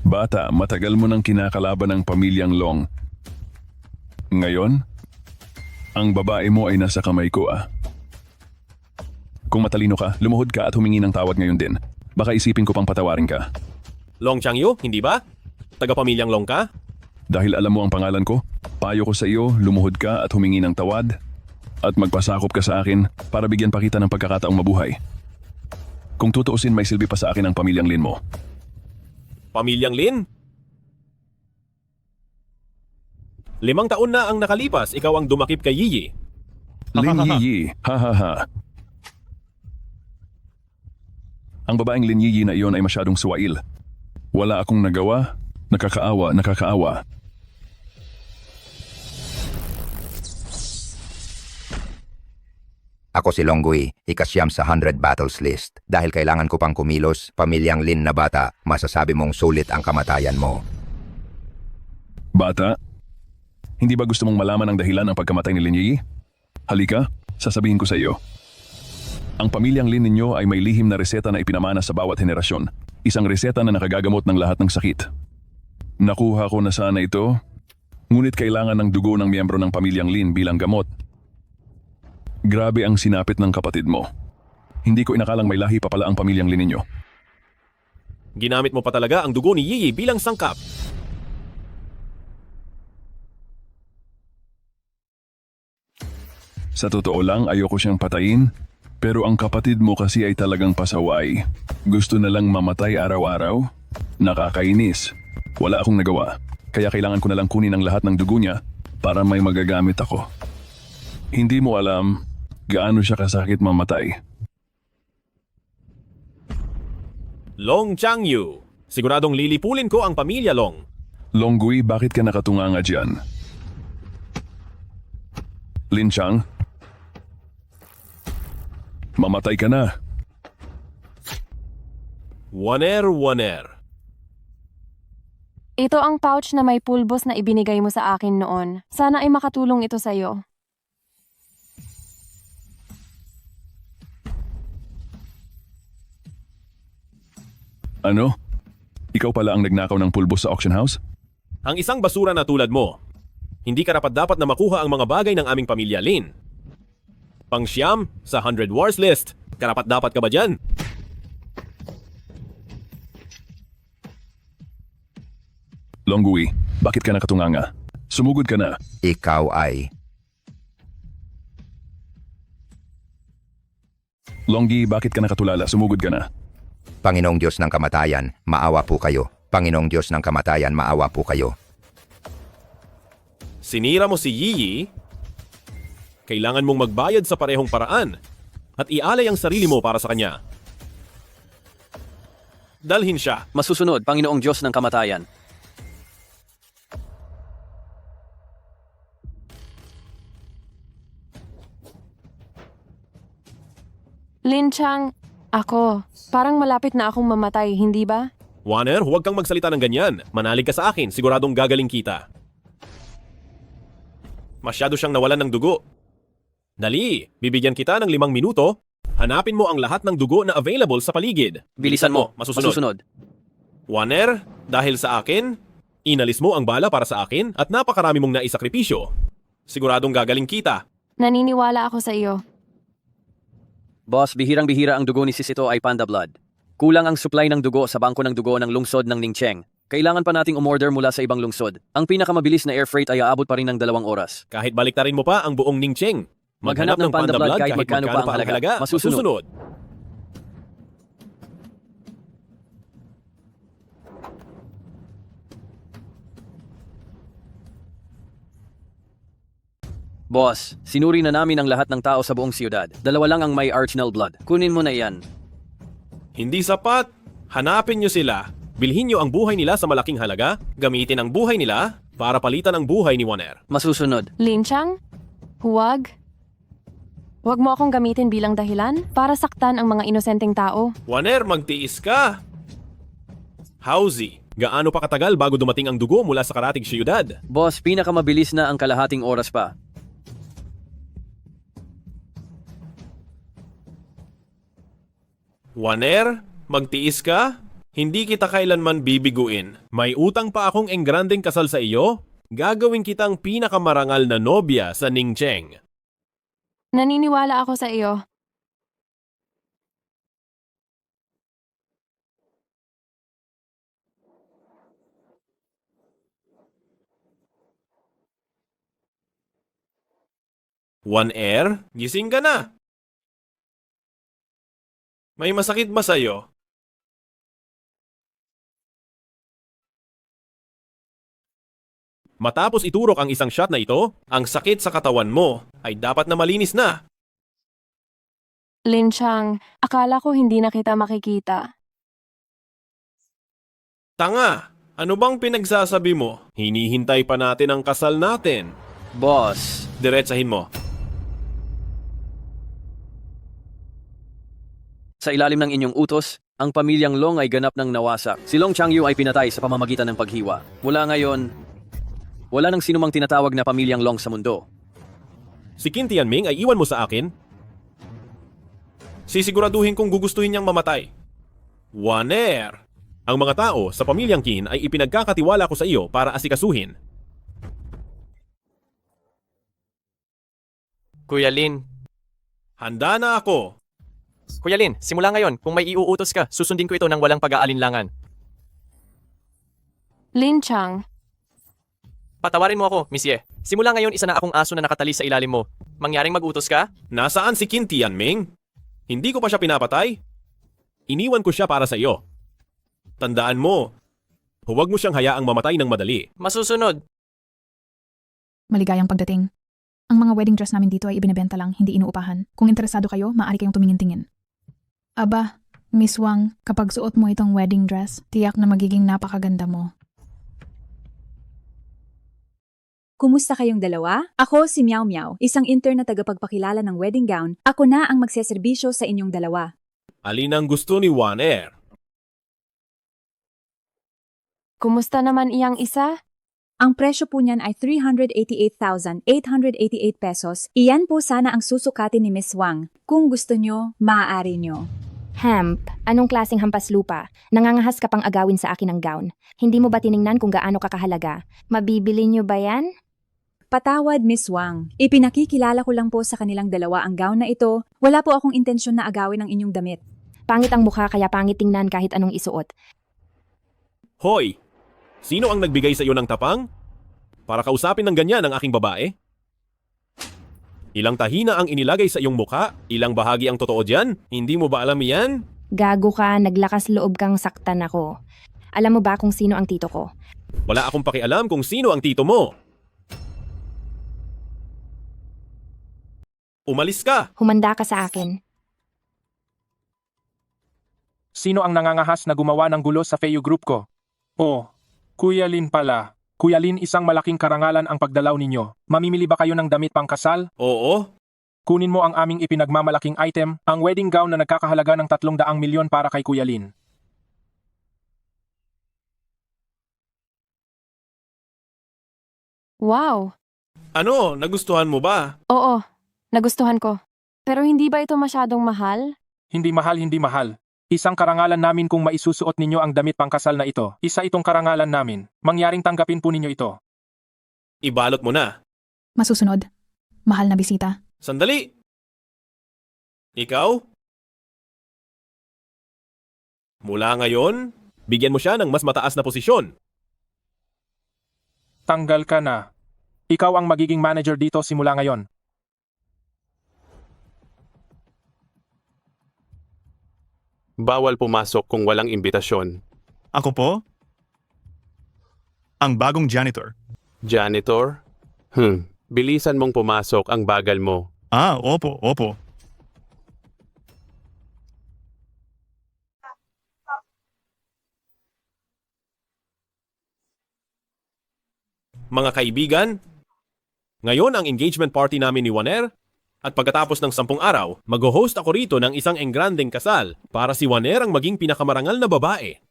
Bata, matagal mo nang kinakalaban ng pamilyang Long. Ngayon, ang babae mo ay nasa kamay ko Kung matalino ka, lumuhod ka at humingi ng tawad ngayon din. Baka isipin ko pang patawarin ka. Long Changyu, hindi ba? Taga-pamilyang Long ka? Dahil alam mo ang pangalan ko, payo ko sa iyo, lumuhod ka at humingi ng tawad at magpasakop ka sa akin para bigyan pa kita ng pagkakataong mabuhay. Kung tutuusin, may silbi pa sa akin ang pamilyang Lin mo. Pamilyang Lin? 5 taon na ang nakalipas, ikaw ang dumakip kay Yiyi. Lin Yiyi, ha. Ang babaeng Lin Yiyi na iyon ay masyadong suwail. Wala akong nagawa, nakakaawa. Ako si Longgui, ikasyam sa 100 battles list. Dahil kailangan ko pang kumilos, pamilyang Lin na bata, masasabi mong sulit ang kamatayan mo. Bata, hindi ba gusto mong malaman ang dahilan ng pagkamatay ni Lin Yiyi? Halika, sasabihin ko sa iyo. Ang pamilyang Lin ninyo ay may lihim na reseta na ipinamana sa bawat henerasyon. Isang reseta na nakagagamot ng lahat ng sakit. Nakuha ko na sana ito, ngunit kailangan ng dugo ng miyembro ng pamilyang Lin bilang gamot. Grabe ang sinapit ng kapatid mo. Hindi ko inakalang may lahi pa pala ang pamilyang Lin ninyo. Ginamit mo pa talaga ang dugo ni Yiyi bilang sangkap. Sa totoo lang, ayoko siyang patayin, pero ang kapatid mo kasi ay talagang pasaway. Gusto na lang mamatay araw-araw? Nakakainis. Wala akong nagawa, kaya kailangan ko na lang kunin ang lahat ng dugo niya para may magagamit ako. Hindi mo alam gaano siya kasakit mamatay. Long Changyu, siguradong lilipulin ko ang pamilya Long. Longgui, bakit ka nakatunganga dyan? Lin Chang? Mamatay ka na. Wan Er. Ito ang pouch na may pulbos na ibinigay mo sa akin noon. Sana ay makatulong ito sa'yo. Ano? Ikaw pala ang nagnakaw ng pulbos sa auction house? Ang isang basura na tulad mo. Hindi karapat-dapat na makuha ang mga bagay ng aming pamilya Lin. Pangsyam sa 100 wars list. Karapat-dapat ka ba dyan? Longgui, bakit ka nakatunganga? Sumugod ka na. Ikaw ay... Longgi, bakit ka nakatulala? Sumugod ka na. Panginoong Diyos ng kamatayan, maawa po kayo. Panginoong Diyos ng kamatayan, maawa po kayo. Sinira mo si Yiyi? Kailangan mong magbayad sa parehong paraan at ialay ang sarili mo para sa kanya. Dalhin siya. Masusunod, Panginoong Diyos ng kamatayan. Lin Chang, ako. Parang malapit na akong mamatay, hindi ba? Wan Er, huwag kang magsalita ng ganyan. Manalig ka sa akin, siguradong gagaling kita. Masyado siyang nawalan ng dugo. Dali, bibigyan kita ng 5 minuto. Hanapin mo ang lahat ng dugo na available sa paligid. Bilisan mo, masusunod. masusunod. Warner, dahil sa akin, inalis mo ang bala para sa akin at napakarami mong naisakripisyo. Siguradong gagaling kita. Naniniwala ako sa iyo. Boss, bihirang-bihira ang dugo ni Sisito ay panda blood. Kulang ang supply ng dugo sa bangko ng dugo ng lungsod ng Ningcheng. Kailangan pa nating umorder mula sa ibang lungsod. Ang pinakamabilis na air freight ay aabot pa rin ng 2 oras. Kahit baliktarin mo pa ang buong Ningcheng. Maghanap ng panda blood kahit magkano pa ang halaga. Masusunod. Boss, sinuri na namin ang lahat ng tao sa buong siyudad. 2 lang ang may Archnell blood. Kunin mo na yan. Hindi sapat. Hanapin nyo sila. Bilhin nyo ang buhay nila sa malaking halaga. Gamitin ang buhay nila para palitan ang buhay ni Warner. Masusunod. Lin Chang? Huwag. Huwag mo akong gamitin bilang dahilan para saktan ang mga inosenteng tao. Warner, magtiis ka. Howzy, gaano pa katagal bago dumating ang dugo mula sa karatig siyudad? Boss, pinakamabilis na ang kalahating oras pa. Warner, magtiis ka? Hindi kita kailanman bibiguin. May utang pa akong engrandeng kasal sa iyo. Gagawin kitang pinakamarangal na nobya sa Ningcheng. Naniniwala ako sa iyo. Warner, gising ka na. May masakit ba sa'yo? Matapos iturok ang isang shot na ito, ang sakit sa katawan mo ay dapat na malinis na. Lin Chang, akala ko hindi na kita makikita. Tanga, ano bang pinagsasabi mo? Hinihintay pa natin ang kasal natin. Boss, diretsahin mo. Sa ilalim ng inyong utos, ang pamilyang Long ay ganap ng nawasak. Si Long Changyu ay pinatay sa pamamagitan ng paghiwa. Mula ngayon, wala nang sinumang tinatawag na pamilyang Long sa mundo. Si Qin Tianming ay iwan mo sa akin? Sisiguraduhin kong gugustuhin niyang mamatay. Warner! Ang mga tao sa pamilyang Qin ay ipinagkakatiwala ko sa iyo para asikasuhin. Kuya Lin. Handa na ako. Kuya Lin, simula ngayon, kung may iuutos ka, susundin ko ito ng walang pag-aalinlangan. Lin Chang, Patawarin mo ako, Monsieur. Simula ngayon, isa na akong aso na nakatali sa ilalim mo. Mangyaring mag-utos ka? Nasaan si Qin Tianming? Hindi ko pa siya pinapatay. Iniwan ko siya para sa iyo. Tandaan mo, huwag mo siyang hayaang mamatay ng madali. Masusunod. Maligayang pagdating. Ang mga wedding dress namin dito ay ibinebenta lang, hindi inuupahan. Kung interesado kayo, maaari kayong tumingin-tingin. Aba, Miss Wang, kapag suot mo itong wedding dress, tiyak na magiging napakaganda mo. Kumusta kayong dalawa? Ako si Miao Miao, isang intern na tagapagpakilala ng wedding gown. Ako na ang magseserbisyo sa inyong dalawa. Alin ang gusto ni Warner? kumusta naman iyang isa? Ang presyo po niyan ay 388,888 pesos. Iyan po sana ang susukatin ni Miss Wang. Kung gusto nyo, maaari nyo. Hemp, anong klaseng hampas lupa? Nangangahas ka pang agawin sa akin ng gown. Hindi mo ba tiningnan kung gaano kakahalaga? Mabibili nyo ba yan? Patawad, Miss Wang. Ipinakikilala ko lang po sa kanilang dalawa ang gown na ito. Wala po akong intensyon na agawin ang inyong damit. Pangit ang mukha kaya pangit tingnan kahit anong isuot. Hoy! Sino ang nagbigay sa iyo ng tapang? Para kausapin ng ganyan ang aking babae? Ilang tahina ang inilagay sa iyong mukha? Ilang bahagi ang totoo dyan? Hindi mo ba alam yan? Gago ka, naglakas loob kang saktan ako. Alam mo ba kung sino ang tito ko? Wala akong pakialam kung sino ang tito mo. Umalis ka! Humanda ka sa akin. Sino ang nangangahas na gumawa ng gulo sa Feo Group ko? Oh, Kuya Lin pala. Kuya Lin, isang malaking karangalan ang pagdalaw ninyo. Mamimili ba kayo ng damit pangkasal? Oo. Kunin mo ang aming ipinagmamalaking item, ang wedding gown na nagkakahalaga ng 300 milyon para kay Kuya Lin. Wow! Ano, nagustuhan mo ba? Oo, nagustuhan ko. Pero hindi ba ito masyadong mahal? Hindi mahal, hindi mahal. Isang karangalan namin kung maisusuot ninyo ang damit pangkasal na ito. Isa itong karangalan namin. Mangyaring tanggapin po ninyo ito. Ibalot mo na. Masusunod. Mahal na bisita. Sandali! Ikaw? Mula ngayon, bigyan mo siya ng mas mataas na posisyon. Tanggal ka na. Ikaw ang magiging manager dito simula ngayon. Bawal pumasok kung walang imbitasyon. Ako po? Ang bagong janitor. Janitor? Bilisan mong pumasok, ang bagal mo. Opo, opo. Mga kaibigan, ngayon ang engagement party namin ni Juaner at pagkatapos ng 10 araw, mag-host ako rito ng isang engrandeng kasal para si Juaner ang maging pinakamarangal na babae.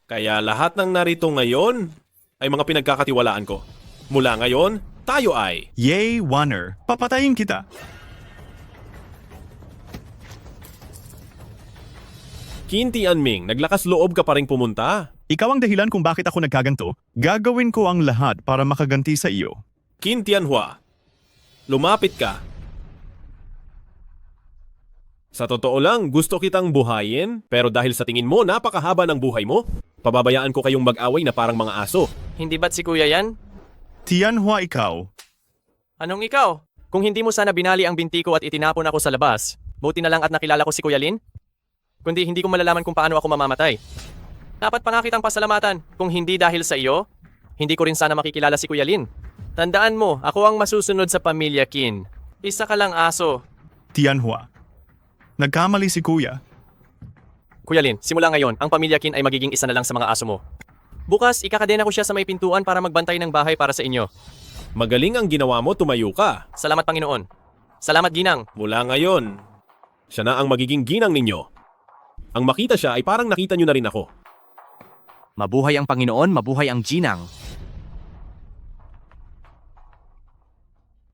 Kaya lahat ng narito ngayon ay mga pinagkakatiwalaan ko. Mula ngayon, tayo ay... Yay, Warner. Papatayin kita. Kinti Anming, naglakas loob ka pa rin pumunta. Ikaw ang dahilan kung bakit ako nagkaganto. Gagawin ko ang lahat para makaganti sa iyo. Qin Tianhua, lumapit ka. Sa totoo lang, gusto kitang buhayin, pero dahil sa tingin mo napakahaba ng buhay mo, pababayaan ko kayong mag-away na parang mga aso. Hindi ba't si kuya yan? Tianhua, ikaw. Anong ikaw? Kung hindi mo sana binali ang binti ko at itinapon ako sa labas, buti na lang at nakilala ko si Kuya Lin? Kundi hindi ko malalaman kung paano ako mamamatay. Dapat pa nga kitang pasalamatan. Kung hindi dahil sa iyo, hindi ko rin sana makikilala si Kuya Lin. Tandaan mo, ako ang masusunod sa pamilya Qin. Isa ka lang aso. Tianhua. Nagkamali si Kuya. Kuya Lin, simula ngayon, ang pamilya Qin ay magiging isa na lang sa mga aso mo. Bukas, ikakadena ko siya sa may pintuan para magbantay ng bahay para sa inyo. Magaling ang ginawa mo, tumayo ka. Salamat Panginoon. Salamat Ginang. Mula ngayon, siya na ang magiging ginang ninyo. Ang makita siya ay parang nakita nyo na rin ako. Mabuhay ang Panginoon, mabuhay ang Ginang.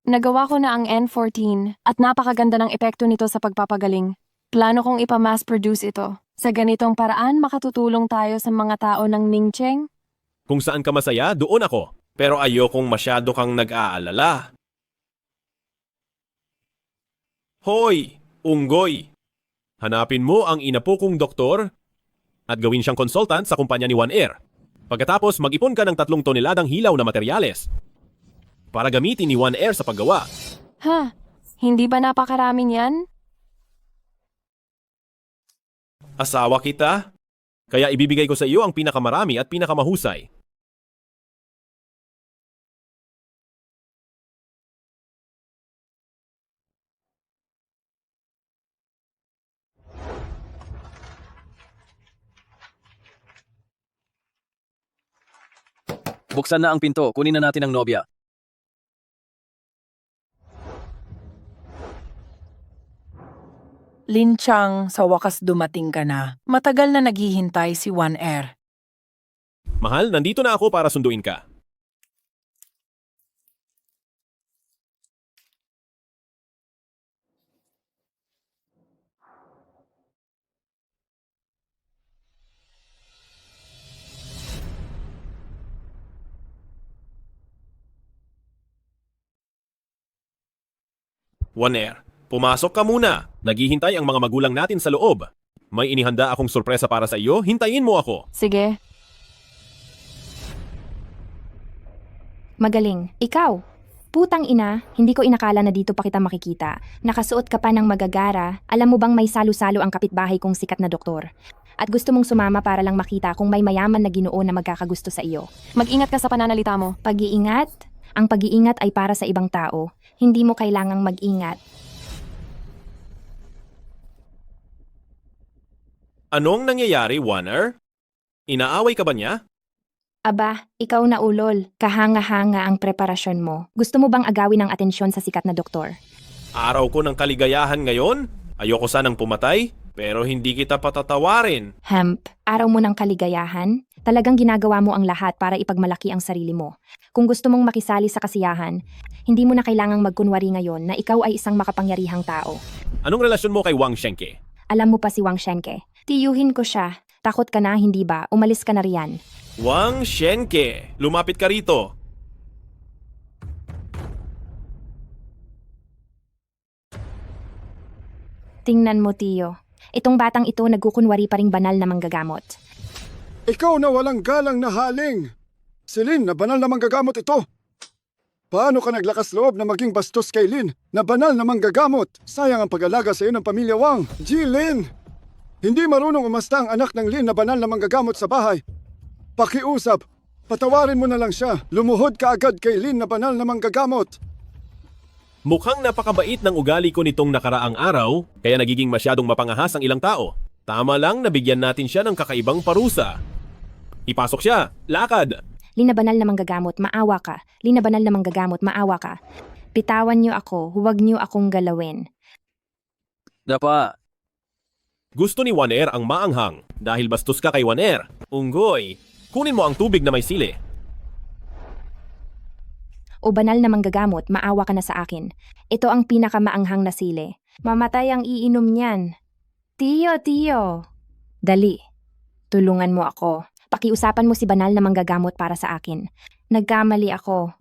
Nagawa ko na ang N14 at napakaganda ng epekto nito sa pagpapagaling. Plano kong ipa-mass produce ito. Sa ganitong paraan, makatutulong tayo sa mga tao ng Ningcheng. Kung saan ka masaya, doon ako. Pero ayokong masyado kang nag-aalala. Hoy, unggoy! Hanapin mo ang inapo kong doktor at gawin siyang consultant sa kumpanya ni One Air. Pagkatapos, mag-ipon ka ng 3 toneladang hilaw na materyales para gamitin ni One Air sa paggawa. Ha? Hindi ba napakarami niyan? Asawa kita? Kaya ibibigay ko sa iyo ang pinakamarami at pinakamahusay. Buksan na ang pinto, kunin na natin ang nobya. Lin Chang, sa wakas dumating ka na. Matagal na naghihintay si One Air. Mahal, nandito na ako para sunduin ka. One Air, pumasok ka muna. Naghihintay ang mga magulang natin sa loob. May inihanda akong sorpresa para sa iyo. Hintayin mo ako. Sige. Magaling. Ikaw. Putang ina, hindi ko inakala na dito pa kita makikita. Nakasuot ka pa ng magagara. Alam mo bang may salo-salo ang kapitbahay kong sikat na doktor? At gusto mong sumama para lang makita kung may mayaman na Ginoo na magkakagusto sa iyo. Mag-ingat ka sa pananalita mo. Pag-iingat? Ang pag-iingat ay para sa ibang tao. Hindi mo kailangang mag-ingat. Anong nangyayari, Warner? Inaaway ka ba niya? Aba, ikaw na ulol. Kahanga-hanga ang preparasyon mo. Gusto mo bang agawin ang atensyon sa sikat na doktor? Araw ko ng kaligayahan ngayon. Ayoko sanang pumatay, pero hindi kita patatawarin. Hemp, araw mo ng kaligayahan? Talagang ginagawa mo ang lahat para ipagmalaki ang sarili mo. Kung gusto mong makisali sa kasiyahan, hindi mo na kailangang magkunwari ngayon na ikaw ay isang makapangyarihang tao. Anong relasyon mo kay Wang Shenke? Alam mo pa si Wang Shenke. Tiyuhin ko siya. Takot ka na, hindi ba? Umalis ka na riyan. Wang Shenke, lumapit ka rito. Tingnan mo, Tiyo. Itong batang ito nagkukunwari pa ring banal na manggagamot. Ikaw na walang galang na haling! Si Lin na banal na manggagamot ito! Paano ka naglakas loob na maging bastos kay Lin na banal na manggagamot? Sayang ang pag-alaga sa iyo ng pamilya Wang. Lin! Hindi marunong umasta ang anak ng Lin na banal na manggagamot sa bahay. Pakiusap, patawarin mo na lang siya. Lumuhod ka agad kay Lin na banal na manggagamot. Mukhang napakabait ng ugali ko nitong nakaraang araw, kaya nagiging masyadong mapangahas ang ilang tao. Tama lang nabigyan natin siya ng kakaibang parusa. Ipasok siya, lakad! Lina banal na manggagamot, maawa ka. Lina banal na manggagamot, maawa ka. Bitawan niyo ako, huwag niyo akong galawin. Dapa, Gusto ni Waner ang maanghang dahil bastos ka kay Waner. Unggoy, kunin mo ang tubig na may sili. O banal na manggagamot, maawa ka na sa akin. Ito ang pinakamaanghang na sili. Mamatay ang iinom niyan. Tiyo. Dali. Tulungan mo ako. Pakiusapan mo si banal na manggagamot para sa akin. Nagkamali ako.